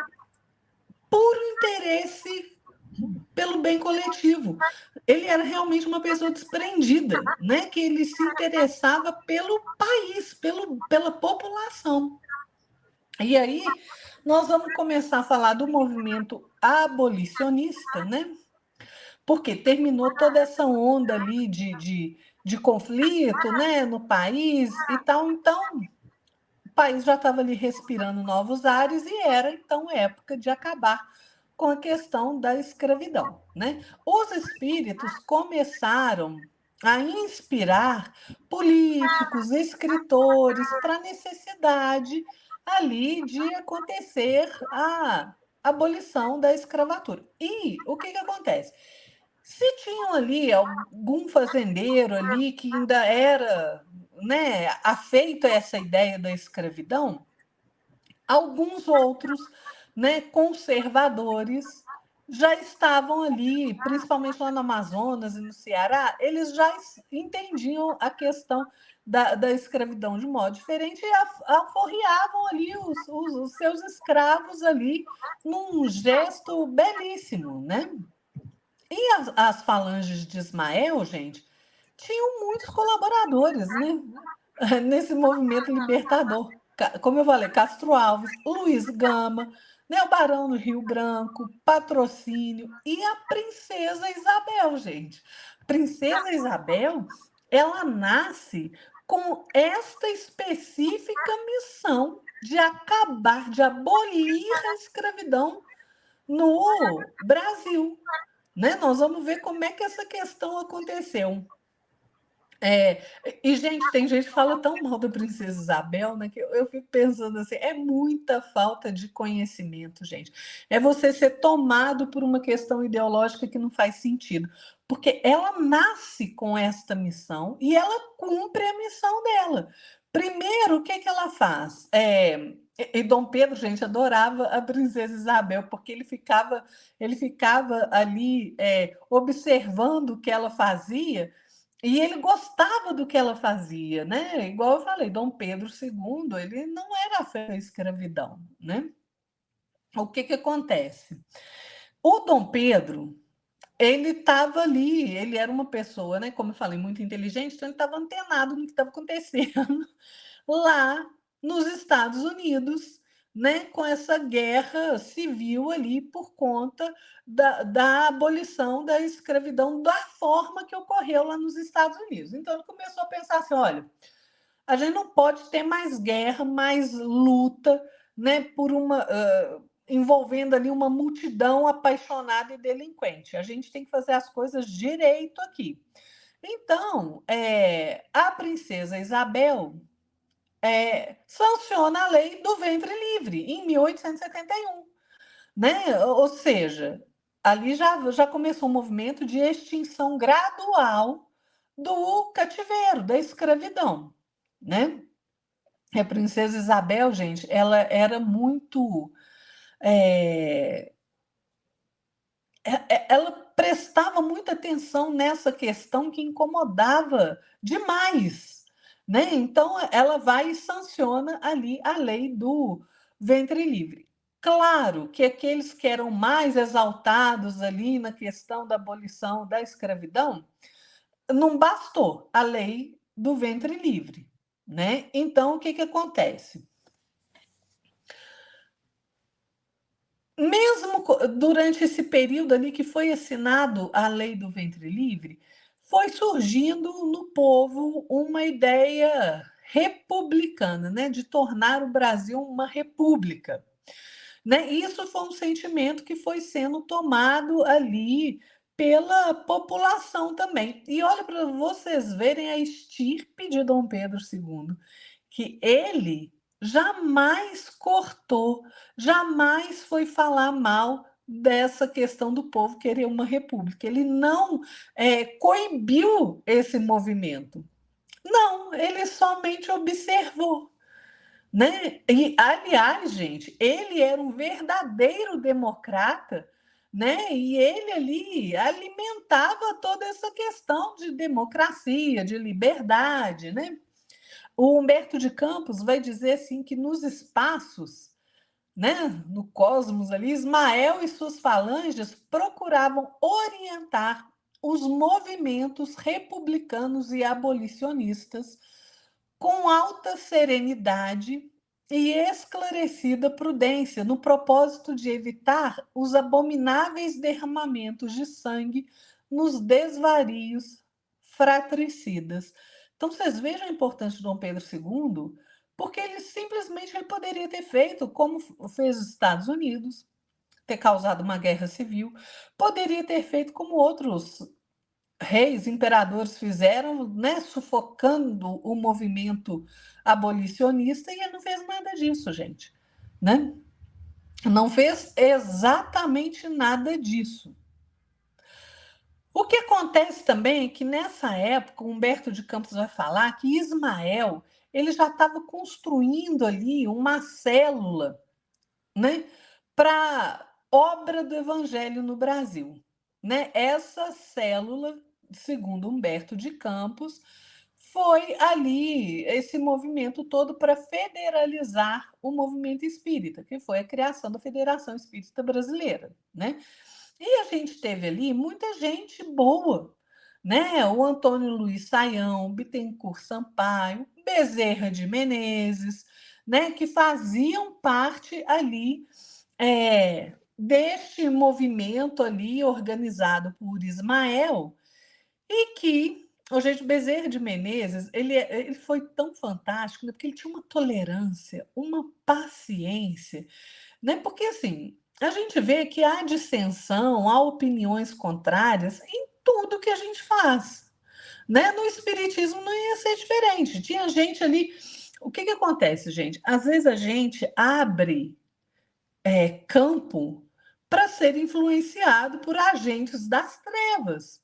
B: puro interesse pelo bem coletivo. Ele era realmente uma pessoa desprendida, né? Que ele se interessava pelo país, pela população. E aí nós vamos começar a falar do movimento abolicionista, né? Porque terminou toda essa onda ali de conflito, né, no país e tal. Então, o país já estava ali respirando novos ares e era, então, época de acabar com a questão da escravidão, né? Os espíritos começaram a inspirar políticos, escritores para a necessidade ali de acontecer a abolição da escravatura. E o que acontece? Se tinham ali algum fazendeiro ali que ainda era, né, afeito a essa ideia da escravidão, alguns outros, né, conservadores já estavam ali, principalmente lá no Amazonas e no Ceará, eles já entendiam a questão da escravidão de modo diferente e aforreavam ali os seus escravos ali num gesto belíssimo, né? E as falanges de Ismael, gente, tinham muitos colaboradores, né? Nesse movimento libertador. Como eu falei, Castro Alves, Luiz Gama, né, o Barão do Rio Branco, Patrocínio e a Princesa Isabel, gente. Princesa Isabel, ela nasce com esta específica missão de acabar, de abolir a escravidão no Brasil, né? Nós vamos ver como é que essa questão aconteceu. E, gente, tem gente que fala tão mal da Princesa Isabel, né? Que eu fico pensando assim, é muita falta de conhecimento, gente. É você ser tomado por uma questão ideológica que não faz sentido. Porque ela nasce com esta missão e ela cumpre a missão dela. Primeiro, o que ela faz? E Dom Pedro, gente, adorava a Princesa Isabel, porque ele ficava ali observando o que ela fazia e ele gostava do que ela fazia, né? Igual eu falei, Dom Pedro II, ele não era afim à escravidão, né? O que acontece? O Dom Pedro, ele estava ali, ele era uma pessoa, né? Como eu falei, muito inteligente, então ele estava antenado no que estava acontecendo lá nos Estados Unidos, né, com essa guerra civil ali por conta da abolição da escravidão da forma que ocorreu lá nos Estados Unidos. Então ele começou a pensar assim, olha, a gente não pode ter mais guerra, mais luta, né, por envolvendo ali uma multidão apaixonada e delinquente. A gente tem que fazer as coisas direito aqui. Então, a princesa Isabel sanciona a lei do ventre livre, em 1871. Né? Ou seja, ali já começou um movimento de extinção gradual do cativeiro, da escravidão. Né? A princesa Isabel, gente, ela era muito. ela prestava muita atenção nessa questão que incomodava demais, né? Então, ela vai e sanciona ali a lei do ventre livre. Claro que aqueles que eram mais exaltados ali na questão da abolição da escravidão, não bastou a lei do ventre livre, né? Então, o que que acontece? Mesmo durante esse período ali que foi assinado a lei do ventre livre, foi surgindo no povo uma ideia republicana, né, de tornar o Brasil uma república, né? Isso foi um sentimento que foi sendo tomado ali pela população também. E olha para vocês verem a estirpe de Dom Pedro II, que ele jamais cortou, jamais foi falar mal dessa questão do povo querer uma república. Ele não coibiu esse movimento. Não, ele somente observou. Né? E, aliás, gente, ele era um verdadeiro democrata, né? E ele ali alimentava toda essa questão de democracia, de liberdade, né? O Humberto de Campos vai dizer assim que nos espaços, né, no cosmos ali, Ismael e suas falanges procuravam orientar os movimentos republicanos e abolicionistas com alta serenidade e esclarecida prudência, no propósito de evitar os abomináveis derramamentos de sangue nos desvarios fratricidas. Então, vocês vejam a importância de Dom Pedro II, porque ele poderia ter feito como fez os Estados Unidos, ter causado uma guerra civil, poderia ter feito como outros reis, imperadores fizeram, né, sufocando o movimento abolicionista, e ele não fez nada disso, gente, né? Não fez exatamente nada disso. O que acontece também é que nessa época, Humberto de Campos vai falar que Ismael ele já estava construindo ali uma célula, né, para obra do Evangelho no Brasil, né? Essa célula, segundo Humberto de Campos, foi ali esse movimento todo para federalizar o movimento espírita, que foi a criação da Federação Espírita Brasileira, né? E a gente teve ali muita gente boa, né? O Antônio Luiz Saião, Bittencourt Sampaio, Bezerra de Menezes, né? Que faziam parte ali deste movimento ali organizado por Ismael e que o gente Bezerra de Menezes ele foi tão fantástico, né? Porque ele tinha uma tolerância, uma paciência, né? Porque assim a gente vê que há dissensão, há opiniões contrárias em tudo que a gente faz, né? No espiritismo não ia ser diferente. Tinha gente ali. O que que acontece, gente? Às vezes a gente abre campo para ser influenciado por agentes das trevas.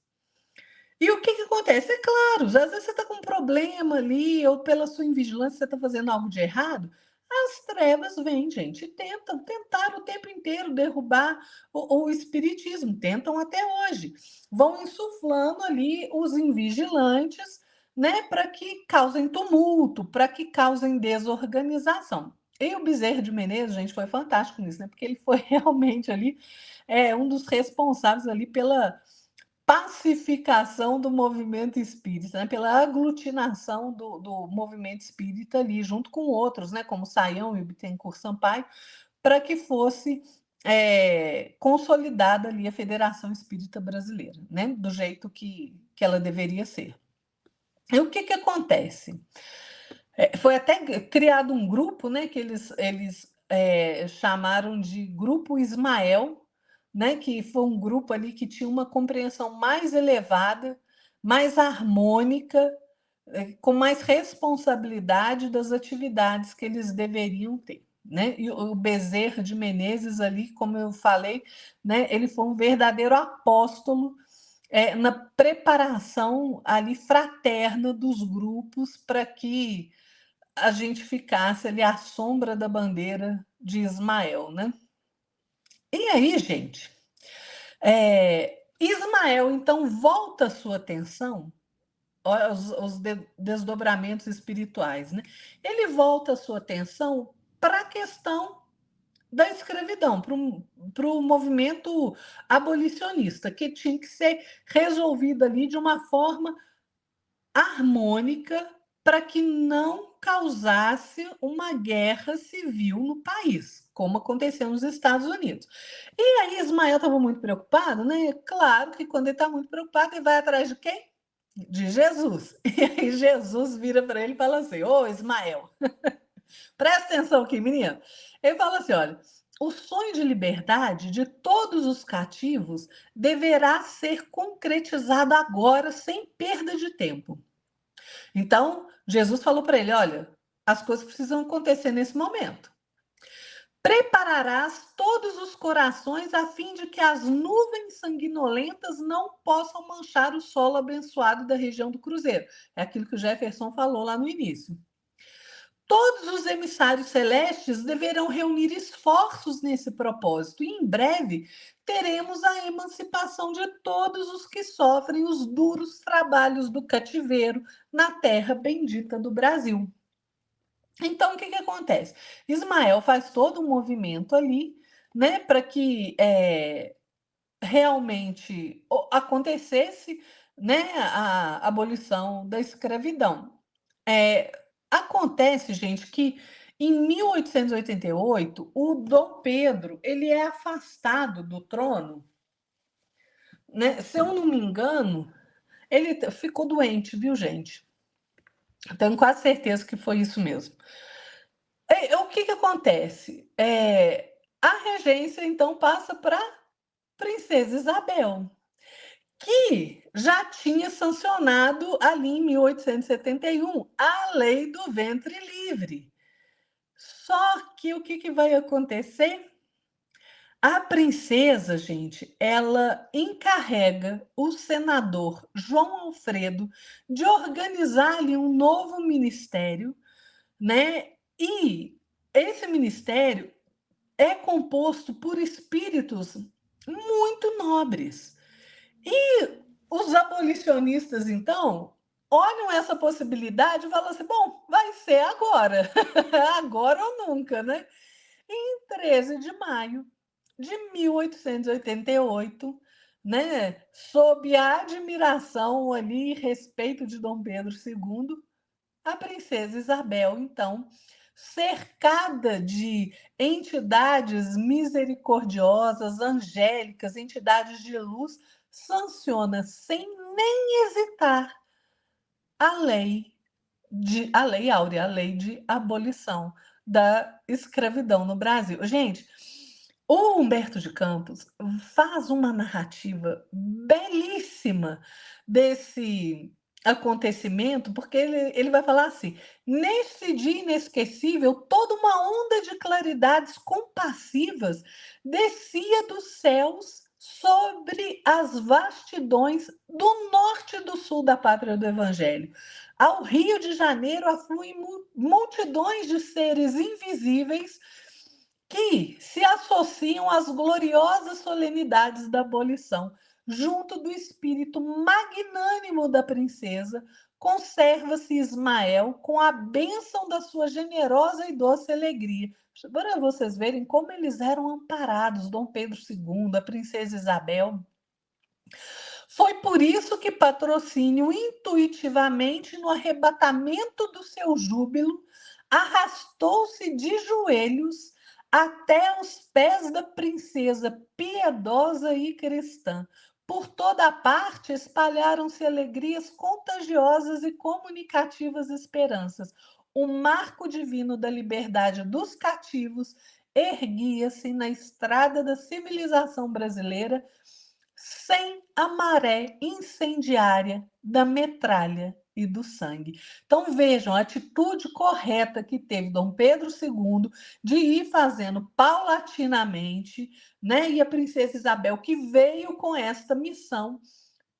B: E o que que acontece? É claro, às vezes você está com um problema ali, ou pela sua invigilância você está fazendo algo de errado, as trevas vêm, gente, e tentaram o tempo inteiro derrubar o espiritismo, tentam até hoje. Vão insuflando ali os invigilantes, né, para que causem tumulto, para que causem desorganização. E o Bezerra de Menezes, gente, foi fantástico nisso, né? Porque ele foi realmente ali um dos responsáveis ali pela pacificação do movimento espírita, né? Pela aglutinação do movimento espírita ali, junto com outros, né? Como Saião e o Bittencourt Sampaio, para que fosse consolidada ali a Federação Espírita Brasileira, né? Do jeito que ela deveria ser. E o que que acontece? Foi até criado um grupo, né? Que eles chamaram de Grupo Ismael, né? Que foi um grupo ali que tinha uma compreensão mais elevada, mais harmônica, com mais responsabilidade das atividades que eles deveriam ter, né? E o Bezerra de Menezes ali, como eu falei, né? Ele foi um verdadeiro apóstolo na preparação ali fraterna dos grupos para que a gente ficasse ali à sombra da bandeira de Ismael, né? E aí, gente, Ismael, então, volta a sua atenção, olha os desdobramentos espirituais, né? Ele volta a sua atenção para a questão da escravidão, para o movimento abolicionista, que tinha que ser resolvido ali de uma forma harmônica para que não causasse uma guerra civil no país, como aconteceu nos Estados Unidos. E aí Ismael estava muito preocupado, né? Claro que quando ele está muito preocupado, ele vai atrás de quem? De Jesus. E aí Jesus vira para ele e fala assim: Ô Ismael, presta atenção aqui, menino. Ele fala assim: olha, o sonho de liberdade de todos os cativos deverá ser concretizado agora, sem perda de tempo. Então, Jesus falou para ele: olha, as coisas precisam acontecer nesse momento. Prepararás todos os corações a fim de que as nuvens sanguinolentas não possam manchar o solo abençoado da região do Cruzeiro. É aquilo que o Jefferson falou lá no início. Todos os emissários celestes deverão reunir esforços nesse propósito, e em breve teremos a emancipação de todos os que sofrem os duros trabalhos do cativeiro na terra bendita do Brasil. Então, o que acontece? Ismael faz todo um movimento ali, né, para que realmente acontecesse, né, a abolição da escravidão. Acontece, gente, que em 1888 o Dom Pedro ele é afastado do trono, né? Se eu não me engano, ele ficou doente, viu, gente? Tenho quase certeza que foi isso mesmo. O que acontece? A regência, então, passa para Princesa Isabel, que já tinha sancionado ali em 1871 a lei do ventre livre. Só que o que vai acontecer? A princesa, gente, ela encarrega o senador João Alfredo de organizar ali um novo ministério, né? E esse ministério é composto por espíritos muito nobres. E os abolicionistas, então, olham essa possibilidade e falam assim: bom, vai ser agora, agora ou nunca, né? Em 13 de maio de 1888, né, sob a admiração ali e respeito de Dom Pedro II, a princesa Isabel, então, cercada de entidades misericordiosas, angélicas, entidades de luz, sanciona sem nem hesitar a lei áurea, a lei de abolição da escravidão no Brasil. Gente, o Humberto de Campos faz uma narrativa belíssima desse acontecimento, porque ele vai falar assim: nesse dia inesquecível, toda uma onda de claridades compassivas descia dos céus sobre as vastidões do norte e do sul da pátria do Evangelho. Ao Rio de Janeiro afluem multidões de seres invisíveis que se associam às gloriosas solenidades da abolição. Junto do espírito magnânimo da princesa, conserva-se Ismael com a bênção da sua generosa e doce alegria. Para vocês verem como eles eram amparados, Dom Pedro II, a princesa Isabel. Foi por isso que Patrocínio, intuitivamente, no arrebatamento do seu júbilo, arrastou-se de joelhos até os pés da princesa piedosa e cristã. Por toda a parte espalharam-se alegrias contagiosas e comunicativas esperanças. O marco divino da liberdade dos cativos erguia-se na estrada da civilização brasileira sem a maré incendiária da metralha e do sangue. Então vejam a atitude correta que teve Dom Pedro II de ir fazendo paulatinamente, né? E a princesa Isabel que veio com esta missão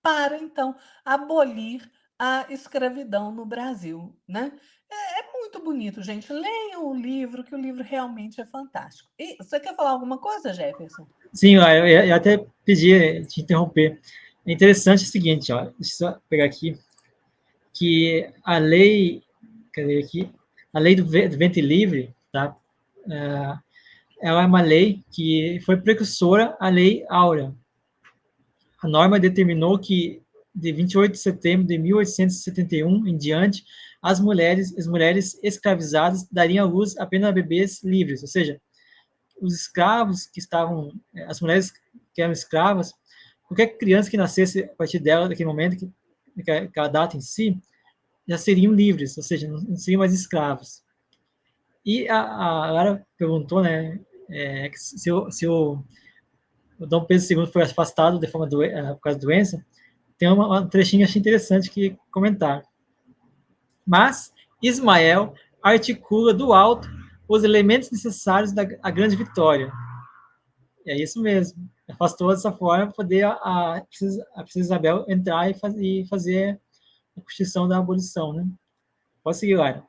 B: para então abolir a escravidão no Brasil, né? É muito muito bonito, gente. Leiam o livro, que o livro realmente é fantástico. E você quer falar alguma coisa, Jefferson?
A: Sim, ó, eu até pedi te interromper. É interessante o seguinte, ó, deixa eu só pegar aqui, que a lei, cadê aqui? A lei do ventre livre, tá? É, ela é uma lei que foi precursora à Lei Áurea. A norma determinou que de 28 de setembro de 1871 em diante, as mulheres escravizadas dariam à luz apenas a bebês livres, ou seja, os escravos que estavam, as mulheres que eram escravas, qualquer criança que nascesse a partir dela, daquele momento, que a data em si, já seriam livres, ou seja, não seriam mais escravos. E a Lara perguntou, né, se o Dom Pedro II foi afastado de forma por causa da doença, tem um trechinho que achei interessante que comentar. Mas Ismael articula do alto os elementos necessários da grande vitória. É isso mesmo. Afastou dessa forma para poder a princesa Isabel entrar e fazer a constituição da abolição, né? Pode seguir, Lara.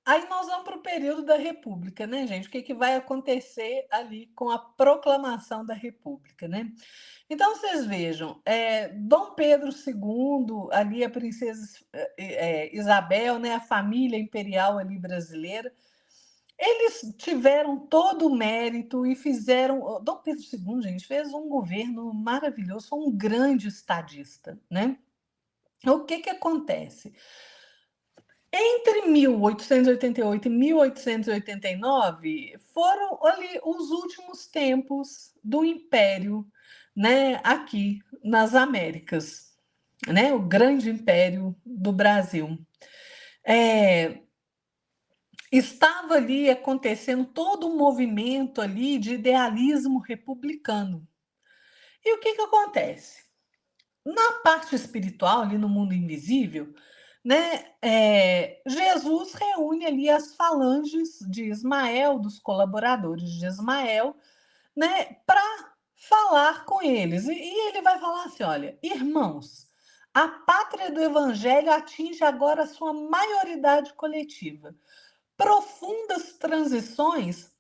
B: Aí nós vamos para o período da República, né, gente? O que, que vai acontecer ali com a proclamação da República, né? Então, vocês vejam, Dom Pedro II, ali a princesa Isabel, né, a família imperial ali brasileira, eles tiveram todo o mérito e fizeram. Dom Pedro II, gente, fez um governo maravilhoso, foi um grande estadista, né? O que, que acontece? Entre 1888 e 1889 foram ali os últimos tempos do Império, né, aqui nas Américas, né, o grande Império do Brasil. Estava ali acontecendo todo um movimento ali de idealismo republicano. E o que, que acontece? Na parte espiritual, ali no mundo invisível, né, Jesus reúne ali as falanges de Ismael, dos colaboradores de Ismael, né, para falar com eles. E ele vai falar assim: olha, irmãos, a pátria do evangelho atinge agora a sua maioridade coletiva. Profundas transições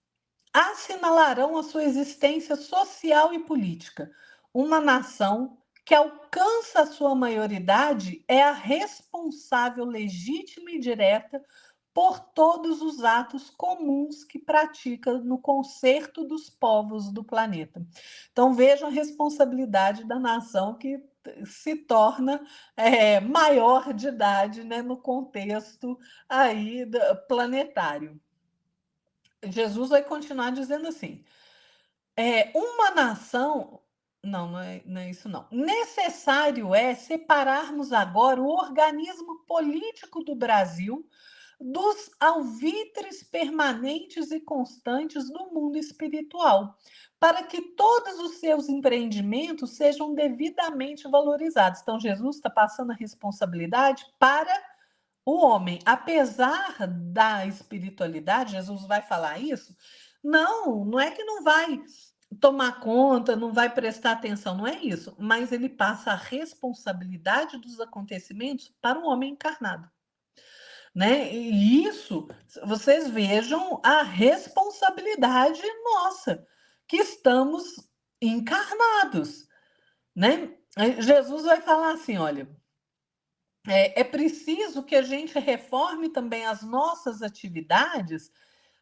B: assinalarão a sua existência social e política. Uma nação que alcança a sua maioridade é a responsável legítima e direta por todos os atos comuns que pratica no concerto dos povos do planeta. Então vejam a responsabilidade da nação que se torna maior de idade, né, no contexto aí planetário. Jesus vai continuar dizendo assim: uma nação. Não é isso, não. Necessário é separarmos agora o organismo político do Brasil dos alvitres permanentes e constantes do mundo espiritual, para que todos os seus empreendimentos sejam devidamente valorizados. Então, Jesus está passando a responsabilidade para o homem, apesar da espiritualidade, Jesus vai falar isso? Não é que não vai tomar conta, não vai prestar atenção, não é isso. Mas ele passa a responsabilidade dos acontecimentos para o homem encarnado, né? E isso, vocês vejam a responsabilidade nossa, que estamos encarnados, né? Jesus vai falar assim, olha, é preciso que a gente reforme também as nossas atividades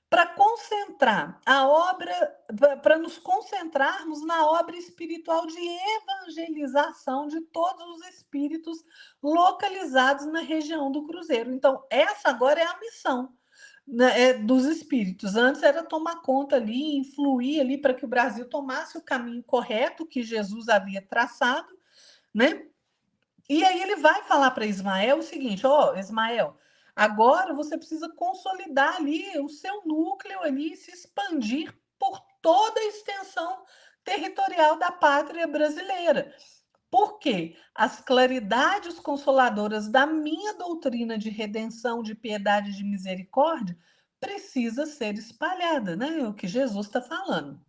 B: para concentrar a obra, para nos concentrarmos na obra espiritual de evangelização de todos os espíritos localizados na região do Cruzeiro. Então, essa agora é a missão, né, dos espíritos. Antes era tomar conta ali, influir ali para que o Brasil tomasse o caminho correto que Jesus havia traçado, né? E aí ele vai falar para Ismael o seguinte: ó, Ismael, agora você precisa consolidar ali o seu núcleo ali, se expandir por toda a extensão territorial da pátria brasileira. Por quê? As claridades consoladoras da minha doutrina de redenção, de piedade e de misericórdia precisa ser espalhada, né? É o que Jesus está falando.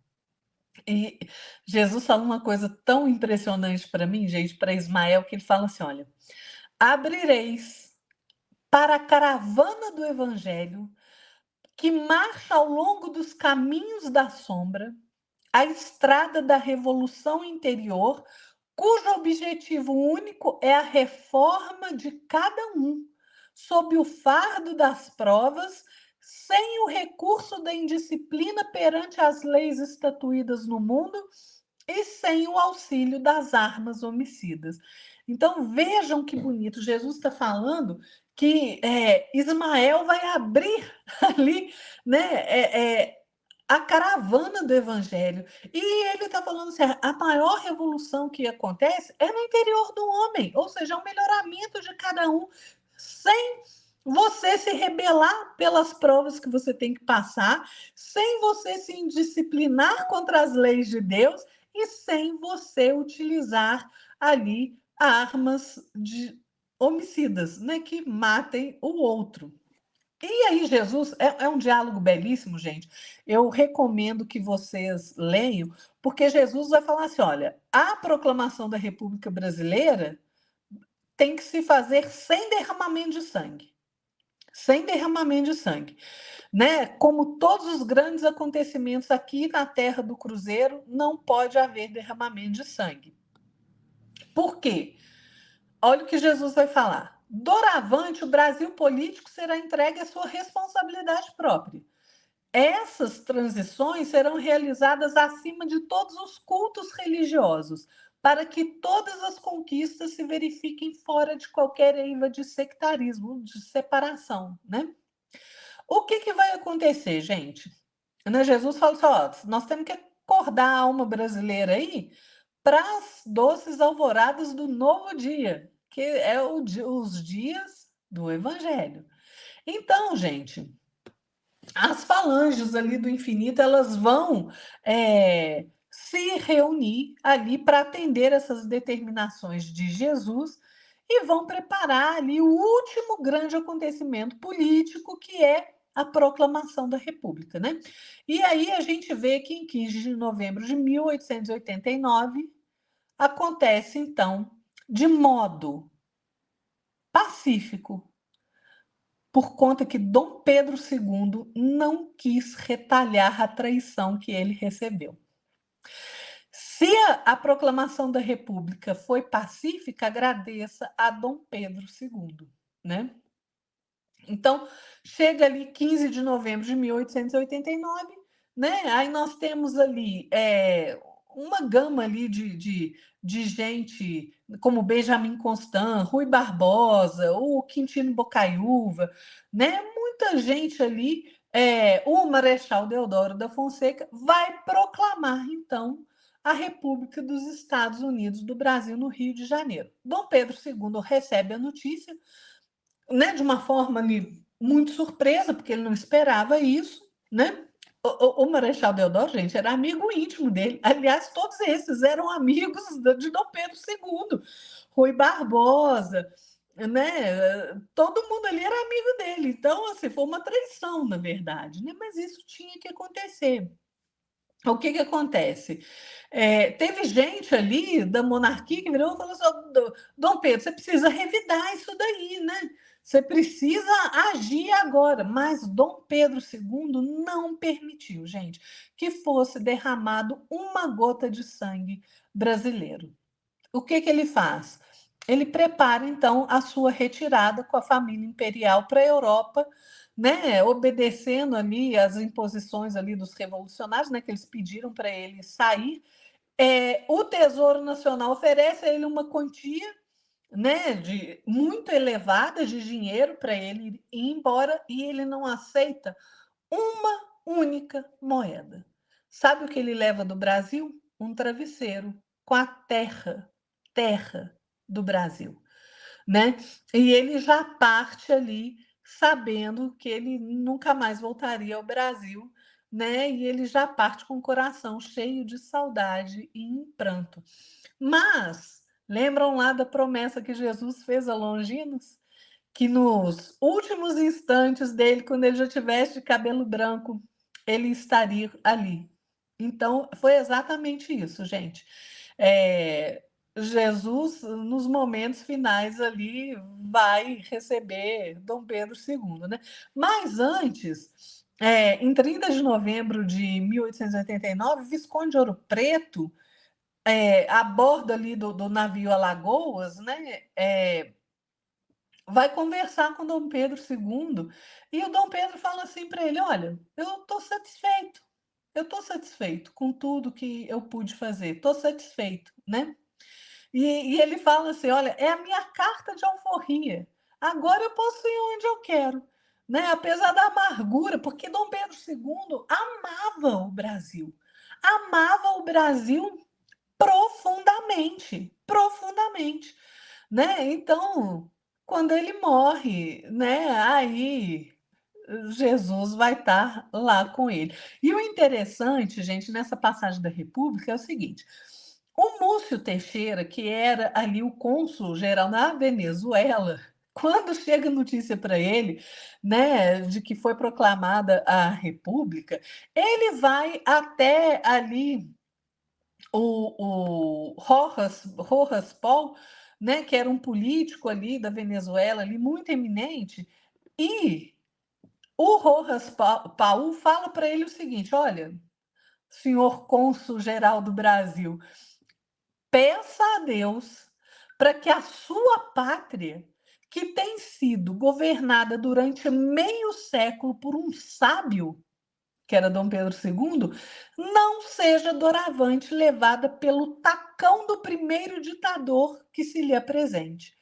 B: E Jesus fala uma coisa tão impressionante para mim, gente, para Ismael, que ele fala assim: olha, abrireis para a caravana do Evangelho, que marcha ao longo dos caminhos da sombra, a estrada da revolução interior, cujo objetivo único é a reforma de cada um, sob o fardo das provas, sem o recurso da indisciplina perante as leis estatuídas no mundo e sem o auxílio das armas homicidas. Então, vejam que bonito. Jesus está falando que Ismael vai abrir ali, né, a caravana do evangelho. E ele está falando assim, a maior revolução que acontece é no interior do homem, ou seja, o melhoramento de cada um, sem você se rebelar pelas provas que você tem que passar, sem você se indisciplinar contra as leis de Deus e sem você utilizar ali armas homicidas, né, que matem o outro. E aí, Jesus, é um diálogo belíssimo, gente. Eu recomendo que vocês leiam, porque Jesus vai falar assim: olha, a proclamação da República Brasileira tem que se fazer sem derramamento de sangue. Sem derramamento de sangue. Né? Como todos os grandes acontecimentos aqui na Terra do Cruzeiro, não pode haver derramamento de sangue. Por quê? Olha o que Jesus vai falar. Doravante, o Brasil político será entregue à sua responsabilidade própria. Essas transições serão realizadas acima de todos os cultos religiosos, para que todas as conquistas se verifiquem fora de qualquer eiva de sectarismo, de separação, né? O que vai acontecer, gente? Né, Jesus fala assim, ó, nós temos que acordar a alma brasileira aí para as doces alvoradas do novo dia, que é os dias do Evangelho. Então, gente, as falanges ali do infinito, elas vão se reunir ali para atender essas determinações de Jesus e vão preparar ali o último grande acontecimento político, que é a proclamação da República, né? E aí a gente vê que em 15 de novembro de 1889 acontece, então, de modo pacífico, por conta que Dom Pedro II não quis retalhar a traição que ele recebeu. Se a proclamação da República foi pacífica, agradeça a Dom Pedro II, né? Então, chega ali 15 de novembro de 1889, né? Aí nós temos ali uma gama ali de gente como Benjamin Constant, Rui Barbosa, o Quintino Bocaiúva, né? Muita gente ali, o Marechal Deodoro da Fonseca vai proclamar, então, a República dos Estados Unidos do Brasil no Rio de Janeiro. Dom Pedro II recebe a notícia, né, de uma forma ali, muito surpresa, porque ele não esperava isso, né? O Marechal Deodoro, gente, era amigo íntimo dele. Aliás, todos esses eram amigos de Dom Pedro II. Rui Barbosa, né? Todo mundo ali era amigo dele. Então, assim, foi uma traição, na verdade, né? Mas isso tinha que acontecer. O que acontece? Teve gente ali da monarquia que virou e falou assim: Dom Pedro, você precisa revidar isso daí, né? Você precisa agir agora. Mas Dom Pedro II não permitiu, gente, que fosse derramado uma gota de sangue brasileiro. O que ele faz? Ele prepara, então, a sua retirada com a família imperial para a Europa, né, obedecendo ali as imposições ali dos revolucionários, né, que eles pediram para ele sair. O Tesouro Nacional oferece a ele uma quantia, né, muito elevada de dinheiro para ele ir embora, e ele não aceita uma única moeda. Sabe o que ele leva do Brasil? Um travesseiro com a terra do Brasil, né? E ele já parte ali sabendo que ele nunca mais voltaria ao Brasil, né? E ele já parte com o coração cheio de saudade e em pranto. Mas lembram lá da promessa que Jesus fez a Longinos? Que nos últimos instantes dele, quando ele já tivesse de cabelo branco, ele estaria ali. Então, foi exatamente isso, gente. Jesus, nos momentos finais ali, vai receber Dom Pedro II, né? Mas antes, em 30 de novembro de 1889, Visconde de Ouro Preto, a bordo ali do navio Alagoas, né? Vai conversar com Dom Pedro II e o Dom Pedro fala assim para ele: olha, eu estou satisfeito com tudo que eu pude fazer, estou satisfeito, né? E ele fala assim: olha, é a minha carta de alforria. Agora eu posso ir onde eu quero. Né? Apesar da amargura, porque Dom Pedro II amava o Brasil profundamente, profundamente, né? Então, quando ele morre, né? Aí Jesus vai estar lá com ele. E o interessante, gente, nessa passagem da República é o seguinte: o Múcio Teixeira, que era ali o cônsul geral na Venezuela, quando chega notícia para ele, né, de que foi proclamada a República, ele vai até ali o Rojas Paul, né, que era um político ali da Venezuela, ali muito eminente, e o Rojas Paul fala para ele o seguinte: olha, senhor cônsul geral do Brasil, peça a Deus para que a sua pátria, que tem sido governada durante meio século por um sábio, que era Dom Pedro II, não seja doravante levada pelo tacão do primeiro ditador que se lhe apresente.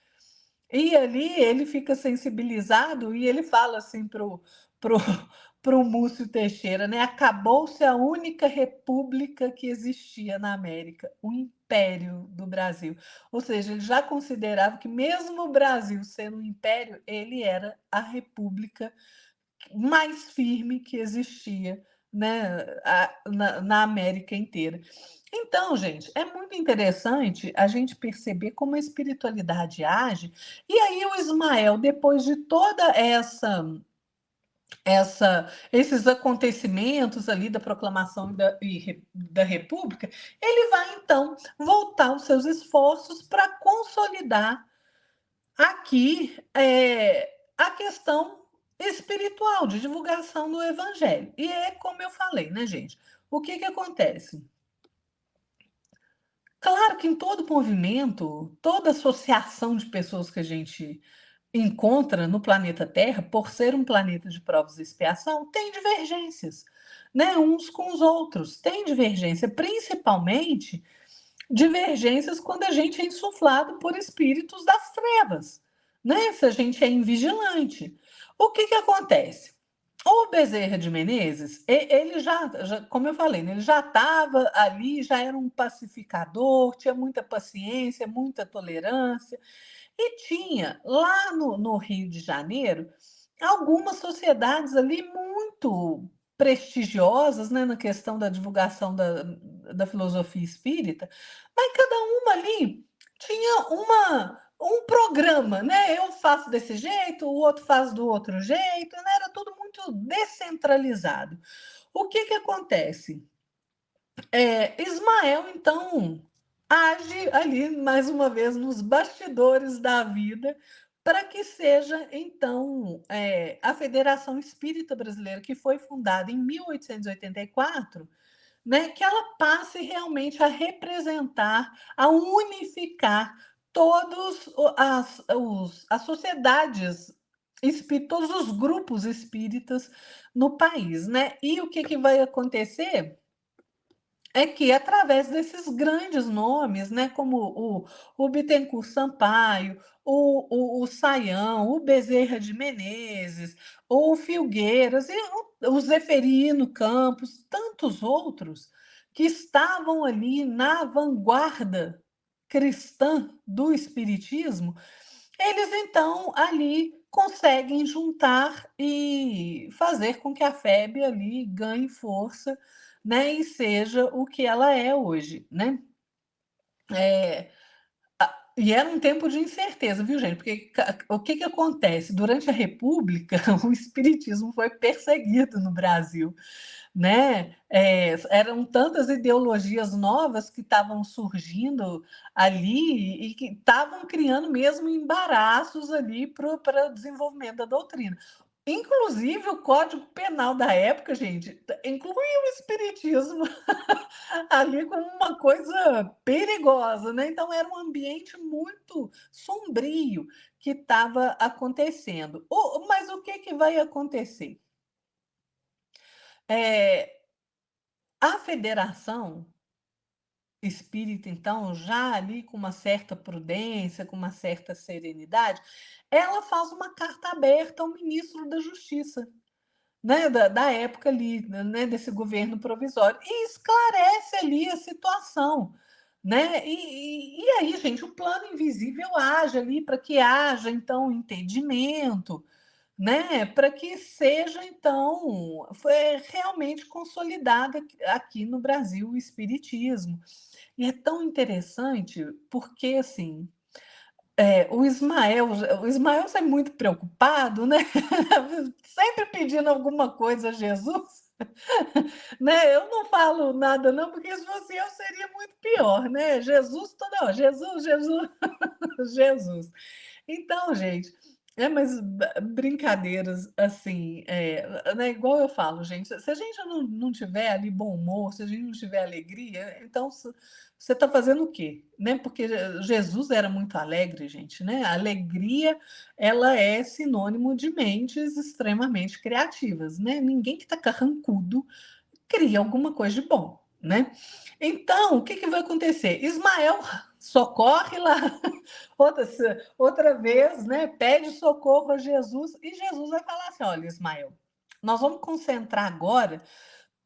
B: E ali ele fica sensibilizado e ele fala assim pro Múcio Teixeira, né? Acabou-se a única república que existia na América, o Império do Brasil. Ou seja, ele já considerava que mesmo o Brasil sendo um império, ele era a república mais firme que existia, né, na América inteira. Então, gente, é muito interessante a gente perceber como a espiritualidade age. E aí o Ismael, depois de toda esses acontecimentos ali da proclamação da República, ele vai então voltar os seus esforços para consolidar aqui a questão espiritual, de divulgação do evangelho. E é como eu falei, né, gente? O que acontece? Claro que em todo movimento, toda associação de pessoas que a gente encontra no planeta Terra, por ser um planeta de provas e expiação, tem divergências, né? Uns com os outros, tem divergência, principalmente divergências quando a gente é insuflado por espíritos das trevas, né? Se a gente é invigilante. O que acontece? O Bezerra de Menezes, ele como eu falei, né, ele já estava ali, já era um pacificador, tinha muita paciência, muita tolerância, e tinha lá no Rio de Janeiro algumas sociedades ali muito prestigiosas, né, na questão da divulgação da filosofia espírita, mas cada uma ali tinha um programa, né? Eu faço desse jeito, o outro faz do outro jeito, né? Era tudo muito descentralizado. O que acontece? Ismael, então, age ali, mais uma vez, nos bastidores da vida, para que seja, então, a Federação Espírita Brasileira, que foi fundada em 1884, né, que ela passe realmente a representar, a unificar todos as sociedades todos os grupos espíritas no país, né? E o que vai acontecer é que, através desses grandes nomes, né, como o Bittencourt Sampaio, o Saião, o Bezerra de Menezes, o Filgueiras, e o Zeferino Campos, tantos outros que estavam ali na vanguarda cristã do espiritismo, eles então ali conseguem juntar e fazer com que a FEB ali ganhe força, né, e seja o que ela é hoje, né? E era um tempo de incerteza, viu, gente? Porque o que acontece? Durante a República, o espiritismo foi perseguido no Brasil. né? Eram tantas ideologias novas que estavam surgindo ali e que estavam criando mesmo embaraços ali para o desenvolvimento da doutrina. Inclusive, o Código Penal da época, gente, incluía o espiritismo ali como uma coisa perigosa, né? Então, era um ambiente muito sombrio que estava acontecendo. Mas o que, que vai acontecer? A federação espírita, então, já ali com uma certa prudência, com uma certa serenidade, ela faz uma carta aberta ao ministro da Justiça, né, da época ali, né, desse governo provisório, e esclarece ali a situação. Né? E aí, gente, o plano invisível age ali para que haja, então, entendimento, né? Para que seja, então, foi realmente consolidada aqui no Brasil o espiritismo. E é tão interessante porque, assim, o Ismael é muito preocupado, né? Sempre pedindo alguma coisa a Jesus, né? Eu não falo nada, não, porque se fosse eu seria muito pior, né? Jesus toda hora, Jesus, Jesus, Jesus. Então, gente, mas brincadeiras assim, né, igual eu falo, gente, se a gente não tiver ali bom humor, se a gente não tiver alegria, então você está fazendo o quê? Né? Porque Jesus era muito alegre, gente, né? A alegria, ela é sinônimo de mentes extremamente criativas, né? Ninguém que está carrancudo cria alguma coisa de bom, né? Então, o que, que vai acontecer? Ismael socorre lá outra, outra vez, né? Pede socorro a Jesus e Jesus vai falar assim: olha, Ismael, nós vamos concentrar agora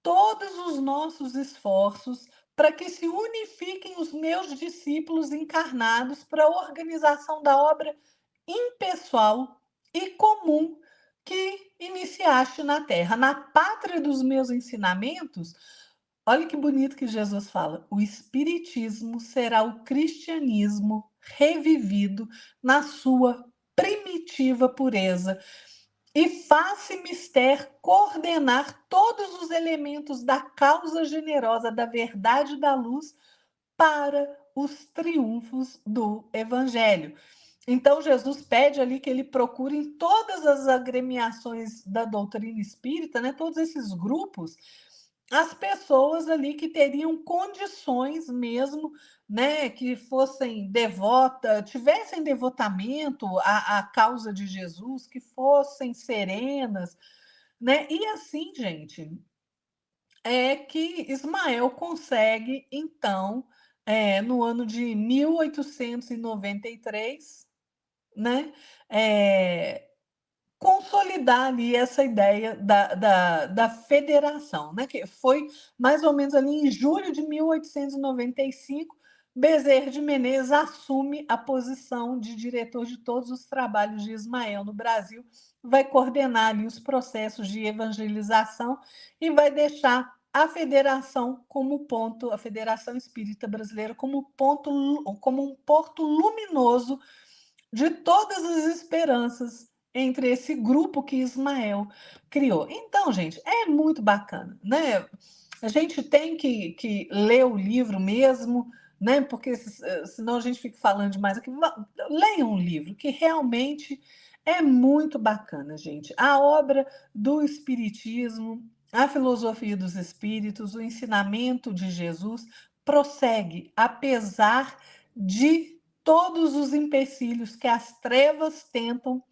B: todos os nossos esforços para que se unifiquem os meus discípulos encarnados para a organização da obra impessoal e comum que iniciaste na Terra. Na pátria dos meus ensinamentos, olha que bonito que Jesus fala: o Espiritismo será o cristianismo revivido na sua primitiva pureza e faz-se mister coordenar todos os elementos da causa generosa da verdade e da luz para os triunfos do Evangelho. Então, Jesus pede ali que ele procure em todas as agremiações da doutrina espírita, né, todos esses grupos, as pessoas ali que teriam condições mesmo, né, que fossem devotas, tivessem devotamento à causa de Jesus, que fossem serenas, né? E assim, gente, é que Ismael consegue, então, no ano de 1893, né, consolidar ali essa ideia da federação, né, que foi mais ou menos ali em julho de 1895, Bezerra de Menezes assume a posição de diretor de todos os trabalhos de Ismael no Brasil, vai coordenar ali os processos de evangelização e vai deixar a federação como ponto, a Federação Espírita Brasileira como ponto, como um porto luminoso de todas as esperanças entre esse grupo que Ismael criou. Então, gente, é muito bacana, né? A gente tem que ler o livro mesmo, né? Porque senão a gente fica falando demais aqui. Leiam um livro que realmente é muito bacana, gente. A obra do Espiritismo, a filosofia dos espíritos, o ensinamento de Jesus prossegue, apesar de todos os empecilhos que as trevas tentam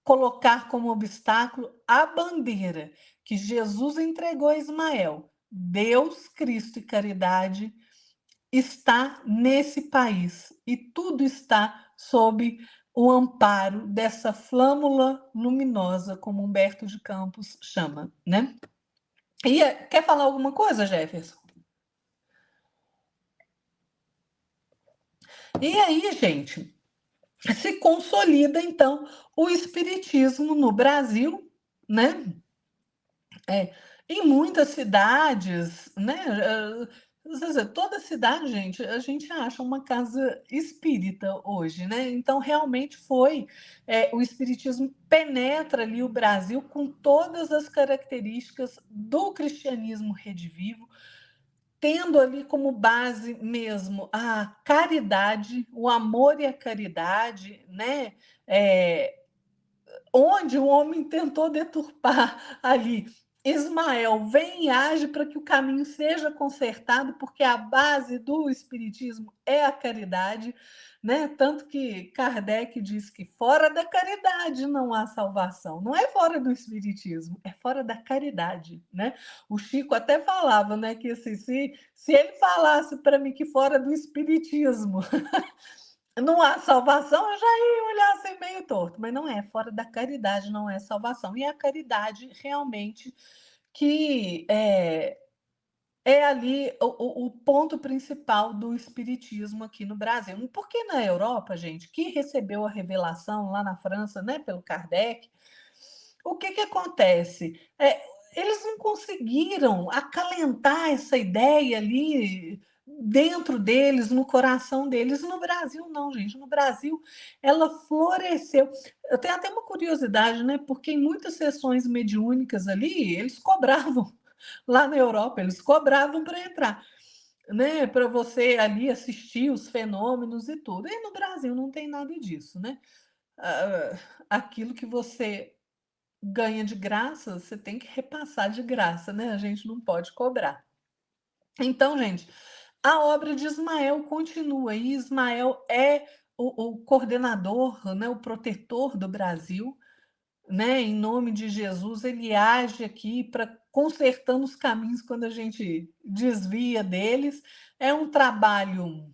B: colocar como obstáculo a bandeira que Jesus entregou a Ismael. Deus, Cristo e caridade está nesse país e tudo está sob o amparo dessa flâmula luminosa, como Humberto de Campos chama, né? E quer falar alguma coisa, Jefferson? E aí, gente, se consolida, então, o espiritismo no Brasil, né? Em muitas cidades, né? quer dizer, toda cidade, gente, a gente acha uma casa espírita hoje, né? Então, realmente foi, o espiritismo penetra ali o Brasil com todas as características do cristianismo redivivo, tendo ali como base mesmo a caridade, o amor e a caridade, né? É, onde o homem tentou deturpar ali. Ismael vem e age para que o caminho seja consertado, porque a base do espiritismo é a caridade, né? Tanto que Kardec diz que fora da caridade não há salvação. Não é fora do espiritismo, é fora da caridade, né? O Chico até falava, né, que assim, se ele falasse para mim que fora do espiritismo não há salvação, eu já ia olhar assim meio torto, mas não é, fora da caridade não é salvação. E a caridade realmente que é ali o ponto principal do espiritismo aqui no Brasil. Porque na Europa, gente, que recebeu a revelação lá na França, né, pelo Kardec, o que acontece? Eles não conseguiram acalentar essa ideia ali dentro deles, no coração deles. No Brasil, não, gente. No Brasil, ela floresceu. Eu tenho até uma curiosidade, né? Porque em muitas sessões mediúnicas ali, eles cobravam. Lá na Europa, eles cobravam para entrar, né? Para você ali assistir os fenômenos e tudo. E no Brasil não tem nada disso, né? Aquilo que você ganha de graça, você tem que repassar de graça, né? A gente não pode cobrar. Então, gente, a obra de Ismael continua, e Ismael é o coordenador, né, o protetor do Brasil, né? Em nome de Jesus, ele age aqui para consertando os caminhos quando a gente desvia deles. É um trabalho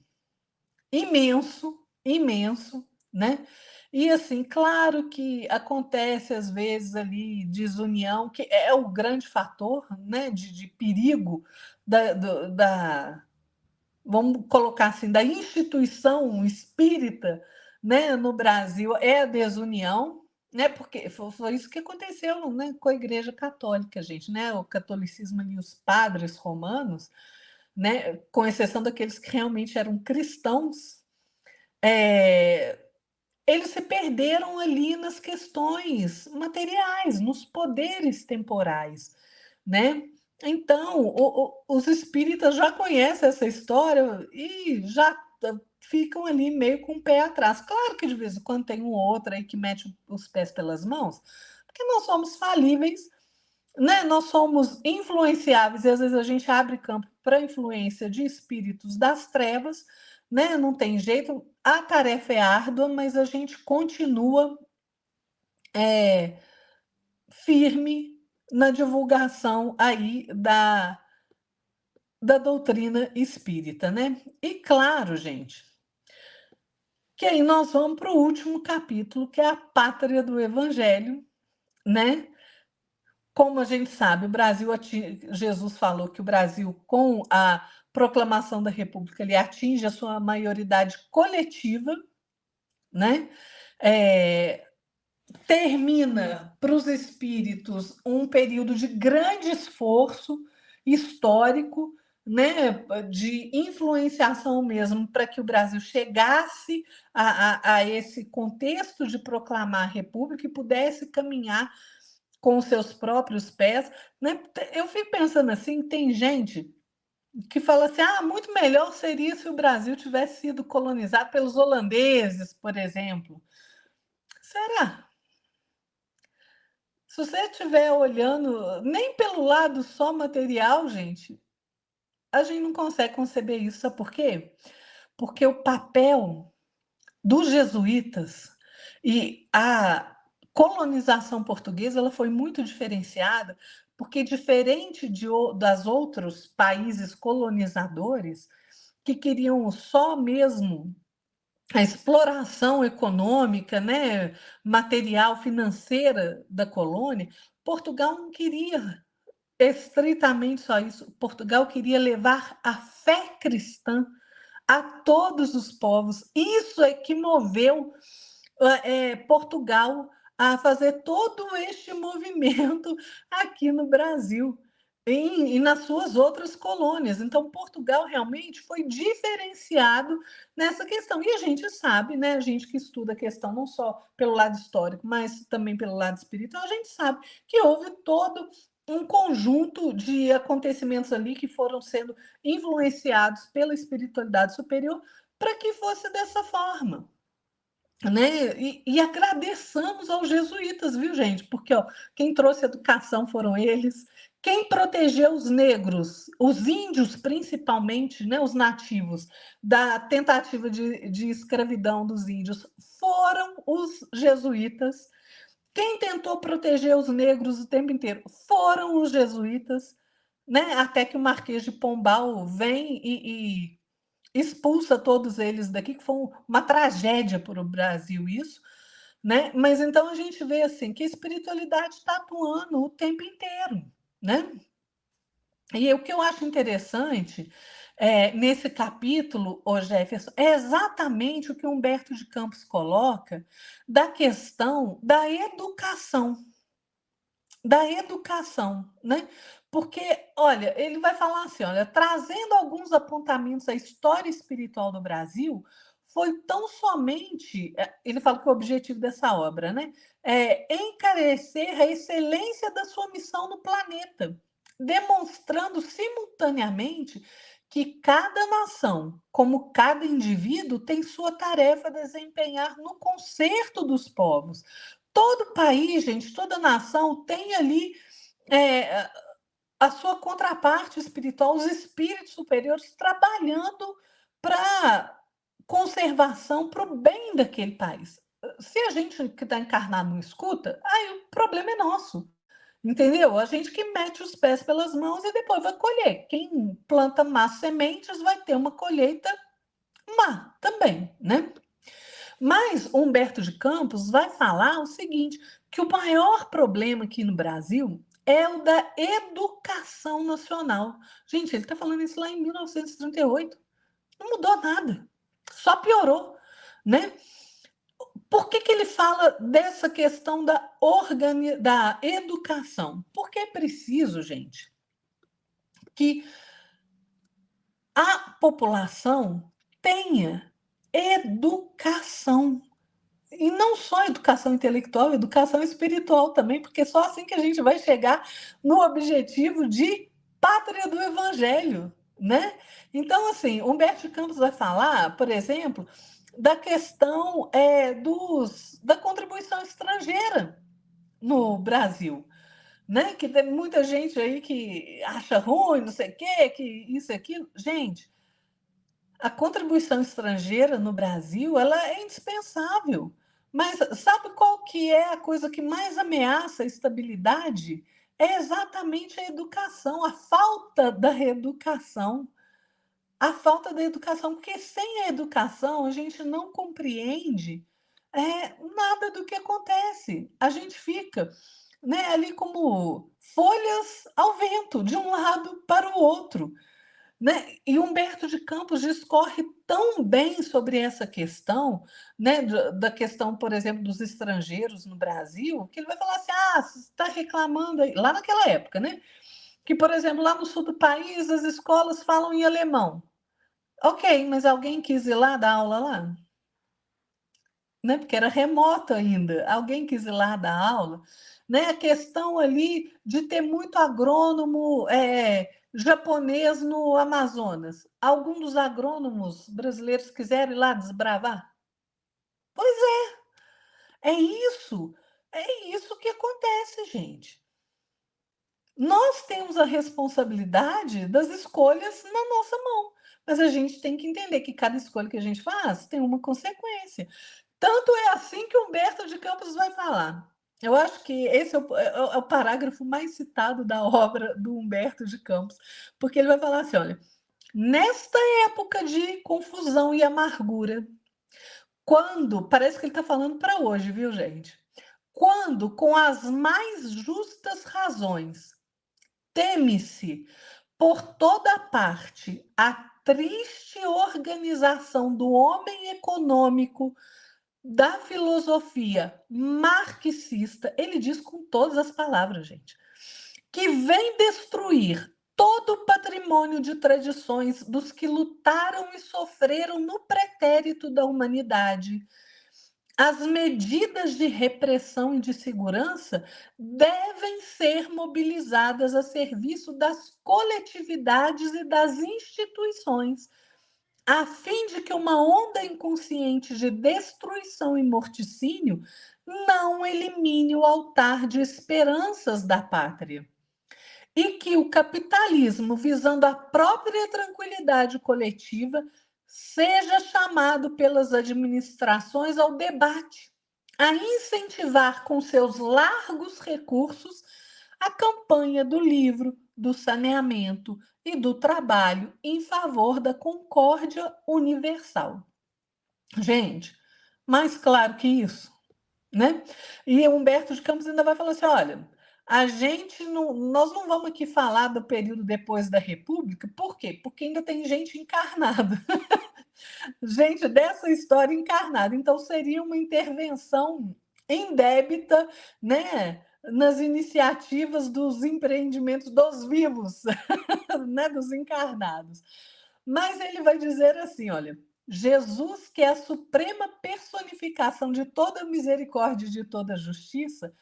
B: imenso, imenso, né? E assim, claro que acontece às vezes ali desunião, que é o grande fator, né, de perigo da, vamos colocar assim, da instituição espírita, né, no Brasil, é a desunião, né, porque foi isso que aconteceu, né, com a Igreja Católica, gente, né, o catolicismo ali, os padres romanos, né, com exceção daqueles que realmente eram cristãos, eles se perderam ali nas questões materiais, nos poderes temporais, né? Então, os espíritas já conhecem essa história e já ficam ali meio com o pé atrás. Claro que de vez em quando tem um ou outro aí que mete os pés pelas mãos, porque nós somos falíveis, né? Nós somos influenciáveis e às vezes a gente abre campo para influência de espíritos das trevas, né? Não tem jeito, a tarefa é árdua, mas a gente continua firme na divulgação aí da doutrina espírita, né? E claro, gente, que aí nós vamos para o último capítulo, que é a pátria do Evangelho, né? Como a gente sabe, o Brasil, Jesus falou que o Brasil, com a proclamação da República, ele atinge a sua maioridade coletiva, né? Termina para os espíritos um período de grande esforço histórico, né, de influenciação mesmo, para que o Brasil chegasse a esse contexto de proclamar a República e pudesse caminhar com os seus próprios pés, né? Eu fico pensando assim, tem gente que fala assim, muito melhor seria se o Brasil tivesse sido colonizado pelos holandeses, por exemplo. Será? Se você estiver olhando nem pelo lado só material, gente, a gente não consegue conceber isso. Sabe por quê? Porque o papel dos jesuítas e a colonização portuguesa ela foi muito diferenciada, porque diferente das outros países colonizadores que queriam só mesmo a exploração econômica, né, material, financeira da colônia, Portugal não queria estritamente só isso. Portugal queria levar a fé cristã a todos os povos. Isso é que moveu Portugal a fazer todo este movimento aqui no Brasil. e nas suas outras colônias. Então, Portugal realmente foi diferenciado nessa questão. E a gente sabe, né, a gente que estuda a questão não só pelo lado histórico, mas também pelo lado espiritual, a gente sabe que houve todo um conjunto de acontecimentos ali que foram sendo influenciados pela espiritualidade superior para que fosse dessa forma. Né? E agradeçamos aos jesuítas, viu, gente? Porque ó, quem trouxe educação foram eles, quem protegeu os negros, os índios principalmente, né, os nativos, da tentativa de escravidão dos índios, foram os jesuítas. Quem tentou proteger os negros o tempo inteiro foram os jesuítas, né? Até que o Marquês de Pombal vem e expulsa todos eles daqui, que foi uma tragédia para o Brasil isso, né? Mas então a gente vê assim que a espiritualidade está atuando o tempo inteiro, né? E o que eu acho interessante nesse capítulo, ô Jefferson, é exatamente o que Humberto de Campos coloca da questão da educação. Da educação, né? Porque, olha, ele vai falar assim, olha, trazendo alguns apontamentos da história espiritual do Brasil, foi tão somente, ele fala que o objetivo dessa obra, né, é encarecer a excelência da sua missão no planeta, demonstrando simultaneamente que cada nação, como cada indivíduo, tem sua tarefa a desempenhar no concerto dos povos. Todo país, gente, toda nação tem ali é, a sua contraparte espiritual, os espíritos superiores trabalhando para conservação, para o bem daquele país. Se a gente que está encarnado não escuta, aí o problema é nosso. Entendeu? A gente que mete os pés pelas mãos e depois vai colher. Quem planta más sementes vai ter uma colheita má também, né? Mas Humberto de Campos vai falar o seguinte, que o maior problema aqui no Brasil é o da educação nacional. Gente, ele está falando isso lá em 1938. Não mudou nada, só piorou, né? Por que ele fala dessa questão da educação? Porque é preciso, gente, que a população tenha educação. E não só educação intelectual, educação espiritual também, porque só assim que a gente vai chegar no objetivo de pátria do evangelho, né? Então, assim, Humberto de Campos vai falar, por exemplo, da questão da contribuição estrangeira no Brasil, né? Que tem muita gente aí que acha ruim, não sei o quê, que isso e aquilo. Gente, a contribuição estrangeira no Brasil, ela é indispensável. Mas sabe qual que é a coisa que mais ameaça a estabilidade? É exatamente a educação, a falta da educação. A falta da educação, porque sem a educação a gente não compreende nada do que acontece. A gente fica, né, ali como folhas ao vento, de um lado para o outro. Né? E Humberto de Campos discorre tão bem sobre essa questão, né, da questão, por exemplo, dos estrangeiros no Brasil, que ele vai falar assim: você está reclamando aí, lá naquela época, né? Que, por exemplo, lá no sul do país as escolas falam em alemão. Ok, mas alguém quis ir lá dar aula lá? Né? Porque era remoto ainda. Alguém quis ir lá dar aula? Né? A questão ali de ter muito agrônomo japonês no Amazonas. Algum dos agrônomos brasileiros quiseram ir lá desbravar? Pois é isso que acontece, gente. Nós temos a responsabilidade das escolhas na nossa mão, mas a gente tem que entender que cada escolha que a gente faz tem uma consequência. Tanto é assim que Humberto de Campos vai falar. Eu acho que esse é o parágrafo mais citado da obra do Humberto de Campos, porque ele vai falar assim: olha, nesta época de confusão e amargura, quando, parece que ele está falando para hoje, viu, gente? Quando, com as mais justas razões, teme-se por toda parte a triste organização do homem econômico, da filosofia marxista, ele diz com todas as palavras, gente, que vem destruir todo o patrimônio de tradições dos que lutaram e sofreram no pretérito da humanidade. As medidas de repressão e de segurança devem ser mobilizadas a serviço das coletividades e das instituições, a fim de que uma onda inconsciente de destruição e morticínio não elimine o altar de esperanças da pátria. E que o capitalismo, visando a própria tranquilidade coletiva, seja chamado pelas administrações ao debate, a incentivar com seus largos recursos a campanha do livro, do saneamento e do trabalho em favor da concórdia universal. Gente, mais claro que isso, né? E Humberto de Campos ainda vai falar assim: olha, nós não vamos aqui falar do período depois da República, por quê? Porque ainda tem gente encarnada, gente dessa história encarnada. Então seria uma intervenção indébita, né, nas iniciativas dos empreendimentos dos vivos, né, dos encarnados. Mas ele vai dizer assim, olha, Jesus, que é a suprema personificação de toda misericórdia e de toda justiça,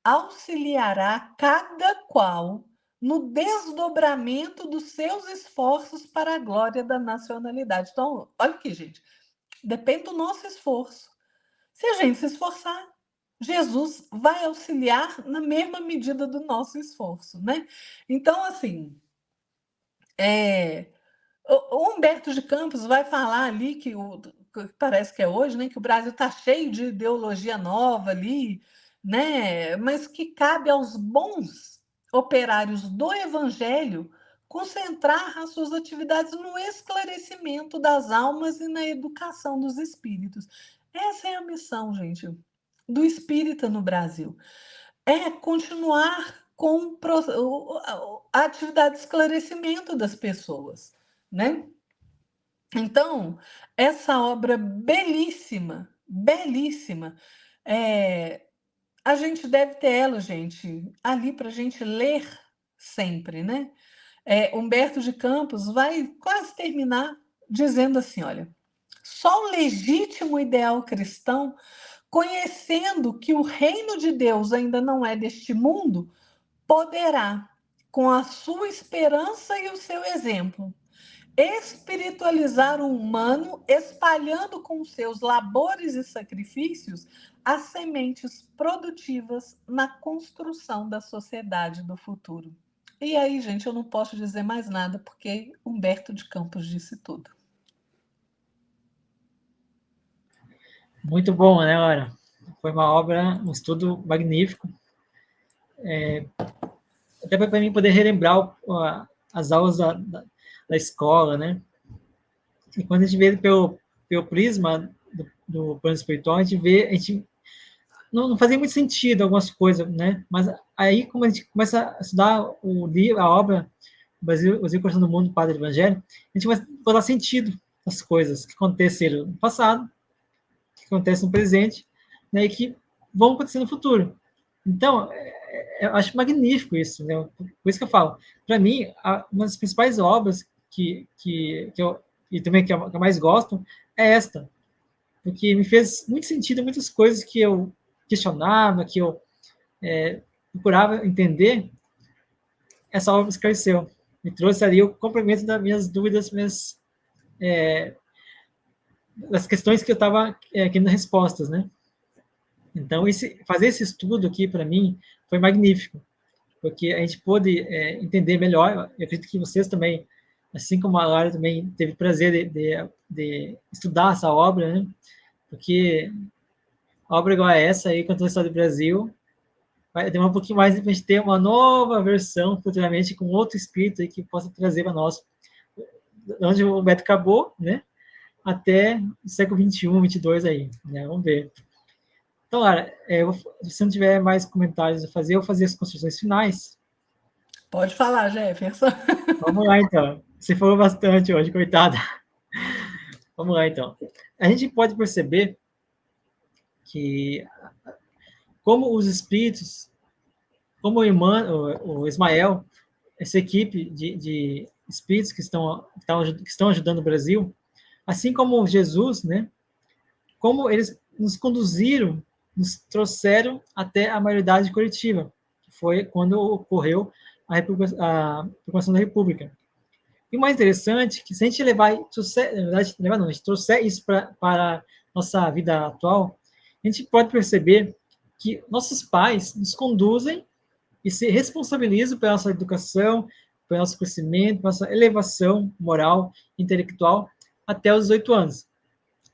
B: auxiliará cada qual no desdobramento dos seus esforços para a glória da nacionalidade. Então, olha aqui, gente, depende do nosso esforço. Se a gente se esforçar, Jesus vai auxiliar na mesma medida do nosso esforço, né? Então, assim, o Humberto de Campos vai falar ali que parece que é hoje, né, que o Brasil está cheio de ideologia nova ali, né, mas que cabe aos bons operários do Evangelho concentrar as suas atividades no esclarecimento das almas e na educação dos espíritos. Essa é a missão, gente, do espírita no Brasil. É continuar com a atividade de esclarecimento das pessoas, né? Então, essa obra belíssima, belíssima, a gente deve ter ela, gente, ali para a gente ler sempre, né? Humberto de Campos vai quase terminar dizendo assim: olha, só o legítimo ideal cristão, conhecendo que o reino de Deus ainda não é deste mundo, poderá, com a sua esperança e o seu exemplo, espiritualizar o humano, espalhando com seus labores e sacrifícios as sementes produtivas na construção da sociedade do futuro. E aí, gente, eu não posso dizer mais nada, porque Humberto de Campos disse tudo.
A: Muito bom, né, Laura? Foi uma obra, um estudo magnífico. Até para mim poder relembrar as aulas da escola, né? E quando a gente vê pelo prisma do plano espiritual, a gente não fazia muito sentido algumas coisas, né? Mas aí, como a gente começa a estudar o livro, a obra, o Brasil Coração do Mundo, Padre Evangelho, a gente começa a dar sentido às coisas que aconteceram no passado, que acontecem no presente, né? E que vão acontecer no futuro. Então, eu acho magnífico isso, né? Por isso que eu falo. Para mim, uma das principais obras que eu e também que eu mais gosto é esta, porque me fez muito sentido muitas coisas que eu questionava, que eu procurava entender. Essa obra esclareceu, me trouxe ali o complemento das minhas dúvidas, das questões que eu estava querendo respostas, né? Então, fazer esse estudo aqui, para mim, foi magnífico, porque a gente pôde entender melhor. Eu acredito que vocês também, assim como a Lara também teve prazer de estudar essa obra, né? Porque obra igual a essa aí, contando a história do Brasil, vai demorar um pouquinho mais para a gente ter uma nova versão futuramente com outro espírito aí que possa trazer para nós, onde o Beto acabou, né? Até o século XXI, XXII aí, né? Vamos ver. Então, Lara, se não tiver mais comentários a fazer, eu vou fazer as construções finais.
B: Pode falar, Jefferson.
A: Vamos lá, então. Você falou bastante hoje, coitada. Vamos lá, então. A gente pode perceber que como os espíritos como o Ismael, essa equipe de espíritos que estão ajudando o Brasil, assim como Jesus, né? Como eles nos conduziram, nos trouxeram até a maioridade coletiva, que foi quando ocorreu a proclamação da República. E o mais interessante é que se a gente levar, na verdade, levar não, a gente trouxer isso para a nossa vida atual, a gente pode perceber que nossos pais nos conduzem e se responsabilizam pela nossa educação, pelo nosso crescimento, pela nossa elevação moral, intelectual, até os 18 anos,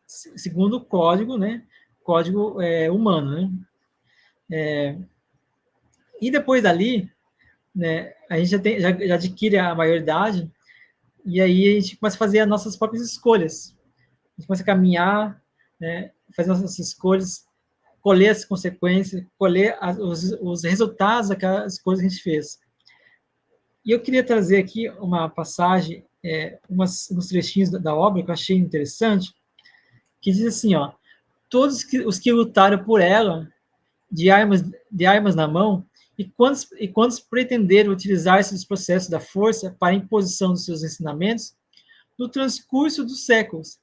A: segundo o código, né? Código humano, né? E depois dali, né? A gente já adquire a maioridade e aí a gente começa a fazer as nossas próprias escolhas. A gente começa a caminhar, né? Fazer as nossas escolhas, colher as consequências, colher os resultados daquelas coisas que a gente fez. E eu queria trazer aqui uma passagem, uns trechinhos da obra que eu achei interessante, que diz assim, ó, todos os que lutaram por ela, de armas na mão, e quantos pretenderam utilizar-se dos processos da força para a imposição dos seus ensinamentos, no transcurso dos séculos,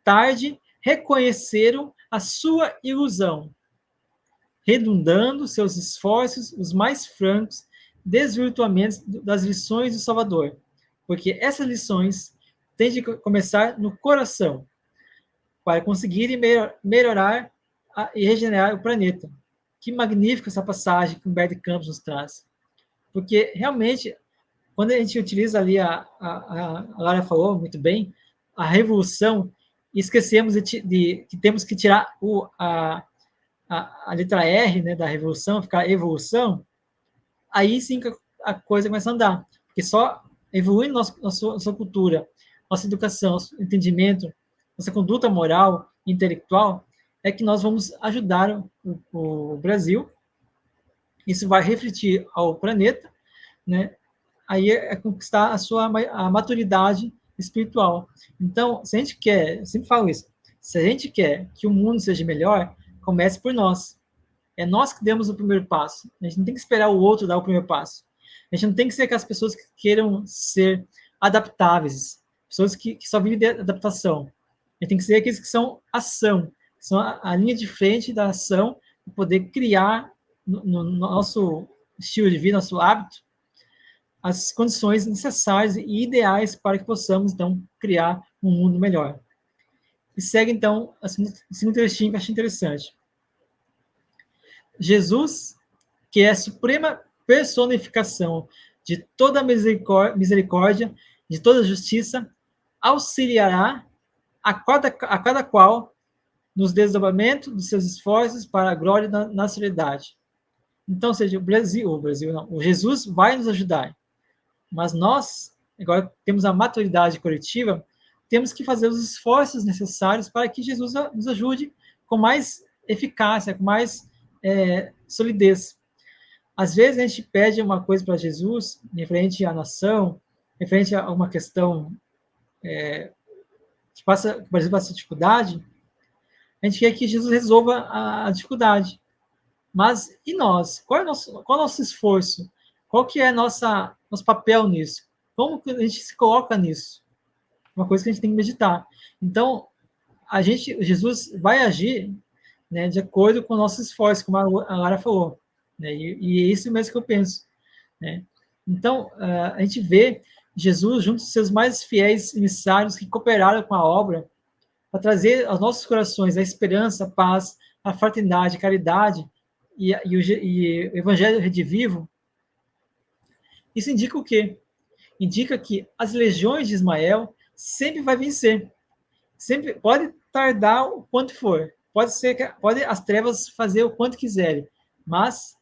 A: tarde reconheceram a sua ilusão, redundando seus esforços os mais francos desvirtuamentos das lições do Salvador, porque essas lições têm de começar no coração, para conseguirem melhorar e regenerar o planeta. Que magnífica essa passagem que o Humberto Campos nos traz. Porque, realmente, quando a gente utiliza ali, a Lara falou muito bem, a revolução, e esquecemos que temos que tirar a letra R, né, da revolução, ficar evolução, aí sim que a coisa começa a andar. Porque só evoluindo nossa cultura, nossa educação, nosso entendimento, nossa conduta moral e intelectual, é que nós vamos ajudar o Brasil. Isso vai refletir ao planeta, né? Aí é conquistar a maturidade espiritual. Então, se a gente quer, eu sempre falo isso, se a gente quer que o mundo seja melhor, comece por nós. É nós que demos o primeiro passo. A gente não tem que esperar o outro dar o primeiro passo. A gente não tem que ser aquelas pessoas que queiram ser adaptáveis, pessoas que só vivem de adaptação. A gente tem que ser aqueles que são ação, que são a linha de frente da ação, para poder criar no nosso estilo de vida, nosso hábito, as condições necessárias e ideais para que possamos, então, criar um mundo melhor. E segue, então, o segundo trechinho que eu achei interessante. Jesus, que é a suprema personificação de toda misericórdia, de toda justiça, auxiliará a cada qual nos desdobramentos dos seus esforços para a glória na solidariedade. Então, seja, o Jesus vai nos ajudar, mas nós, agora temos a maturidade coletiva, temos que fazer os esforços necessários para que Jesus nos ajude com mais eficácia, com mais solidez. Às vezes a gente pede uma coisa para Jesus, referente à nação, referente a uma questão que o Brasil passa dificuldade, a gente quer que Jesus resolva a dificuldade. Mas e nós? Qual é o nosso esforço? Qual que é nosso papel nisso? Como que a gente se coloca nisso? Uma coisa que a gente tem que meditar. Então, Jesus vai agir, né, de acordo com o nosso esforço, como a Lara falou. Né, e é isso mesmo que eu penso. Né? Então, a gente vê Jesus junto dos seus mais fiéis emissários que cooperaram com a obra para trazer aos nossos corações a esperança, a paz, a fraternidade, a caridade e o Evangelho redivivo. Isso indica o quê? Indica que as legiões de Ismael sempre vai vencer. Sempre pode tardar o quanto for. Pode as trevas fazer o quanto quiserem, mas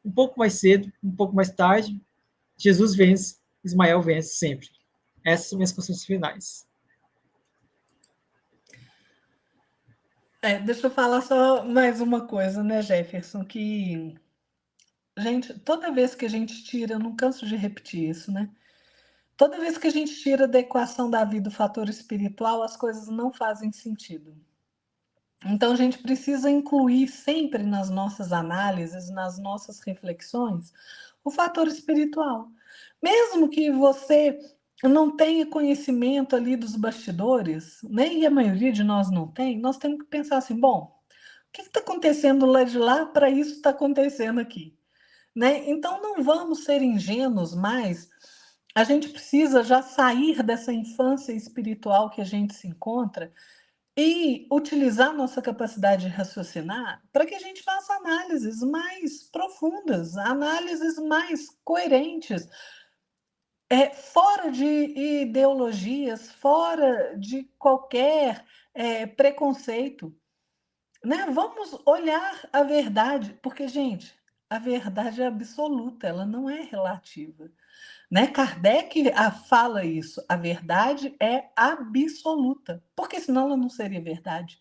A: um pouco mais cedo, um pouco mais tarde, Jesus vence, Ismael vence sempre. Essas são minhas considerações finais.
B: Deixa eu falar só mais uma coisa, né, Jefferson, que, gente, toda vez que a gente tira, eu não canso de repetir isso, né? Toda vez que a gente tira da equação da vida o fator espiritual, as coisas não fazem sentido. Então, a gente precisa incluir sempre nas nossas análises, nas nossas reflexões, o fator espiritual. Mesmo que você não tenha conhecimento ali dos bastidores, né? E a maioria de nós não tem, nós temos que pensar assim: bom, o que está acontecendo lá de lá para isso estar acontecendo aqui? Né? Então, não vamos ser ingênuos mais. A gente precisa já sair dessa infância espiritual que a gente se encontra e utilizar nossa capacidade de raciocinar para que a gente faça análises mais profundas, análises mais coerentes, fora de ideologias, fora de qualquer preconceito. Né? Vamos olhar a verdade, porque, gente, a verdade é absoluta, ela não é relativa. Né? Kardec fala isso, a verdade é absoluta, porque senão ela não seria verdade.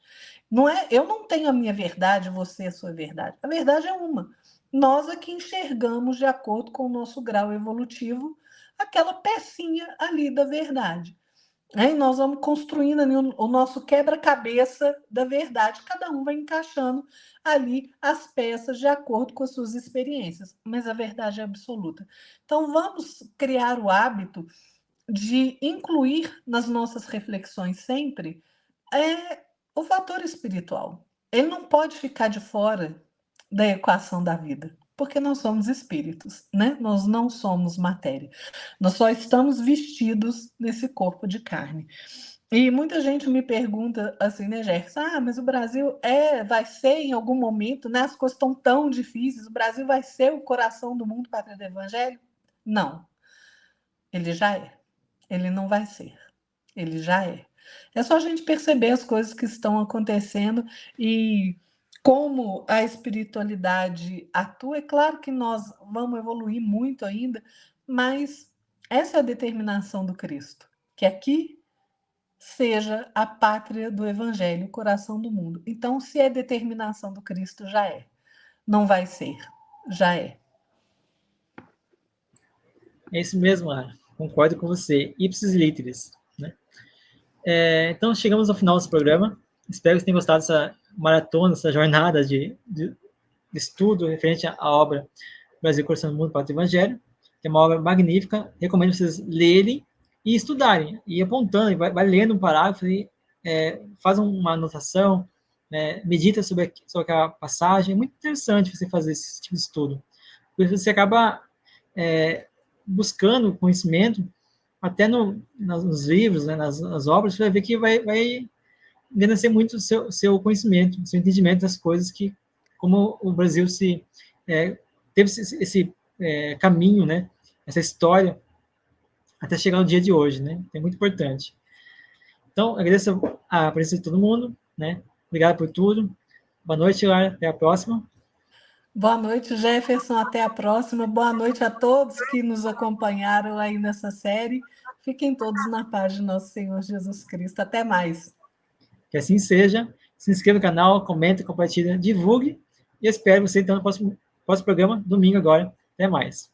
B: Não é, eu não tenho a minha verdade, você a sua verdade. A verdade é uma. Nós é que enxergamos de acordo com o nosso grau evolutivo aquela pecinha ali da verdade. E nós vamos construindo ali o nosso quebra-cabeça da verdade. Cada um vai encaixando ali as peças de acordo com as suas experiências, mas a verdade é absoluta. Então, vamos criar o hábito de incluir nas nossas reflexões sempre o fator espiritual. Ele não pode ficar de fora da equação da vida, porque nós somos espíritos, né? Nós não somos matéria. Nós só estamos vestidos nesse corpo de carne. E muita gente me pergunta assim, né, Gerson? Mas o Brasil vai ser em algum momento, né? As coisas estão tão difíceis, o Brasil vai ser o coração do mundo pátria do evangelho? Não, ele já é. Ele não vai ser. Ele já é. É só a gente perceber as coisas que estão acontecendo e como a espiritualidade atua. É claro que nós vamos evoluir muito ainda, mas essa é a determinação do Cristo, que aqui seja a pátria do Evangelho, o coração do mundo. Então, se é determinação do Cristo, já é. Não vai ser, já é.
A: É isso mesmo, Lara. Concordo com você. Ipsis literis, né? Então, chegamos ao final desse programa. Espero que vocês tenham gostado dessa maratona, dessa jornada de estudo referente à obra Brasil, Coração do Mundo, Pátria do Evangelho, que é uma obra magnífica. Recomendo vocês lerem e estudarem, e apontando, vai lendo um parágrafo e faz uma anotação, né, medita sobre aquela passagem. É muito interessante você fazer esse tipo de estudo, porque você acaba buscando conhecimento até nos livros, né, nas obras. Você vai ver que vai engrandecer muito o seu conhecimento, o seu entendimento das coisas, que como o Brasil teve esse caminho, né, essa história, até chegar no dia de hoje, né? É muito importante. Então, agradeço a presença de todo mundo, né? Obrigado por tudo. Boa noite, Lara. Até a próxima.
B: Boa noite, Jefferson. Até a próxima. Boa noite a todos que nos acompanharam aí nessa série. Fiquem todos na paz de nosso Senhor Jesus Cristo. Até mais.
A: Que assim seja. Se inscreva no canal, comente, compartilhe, divulgue. E eu espero você então no próximo programa, domingo agora. Até mais.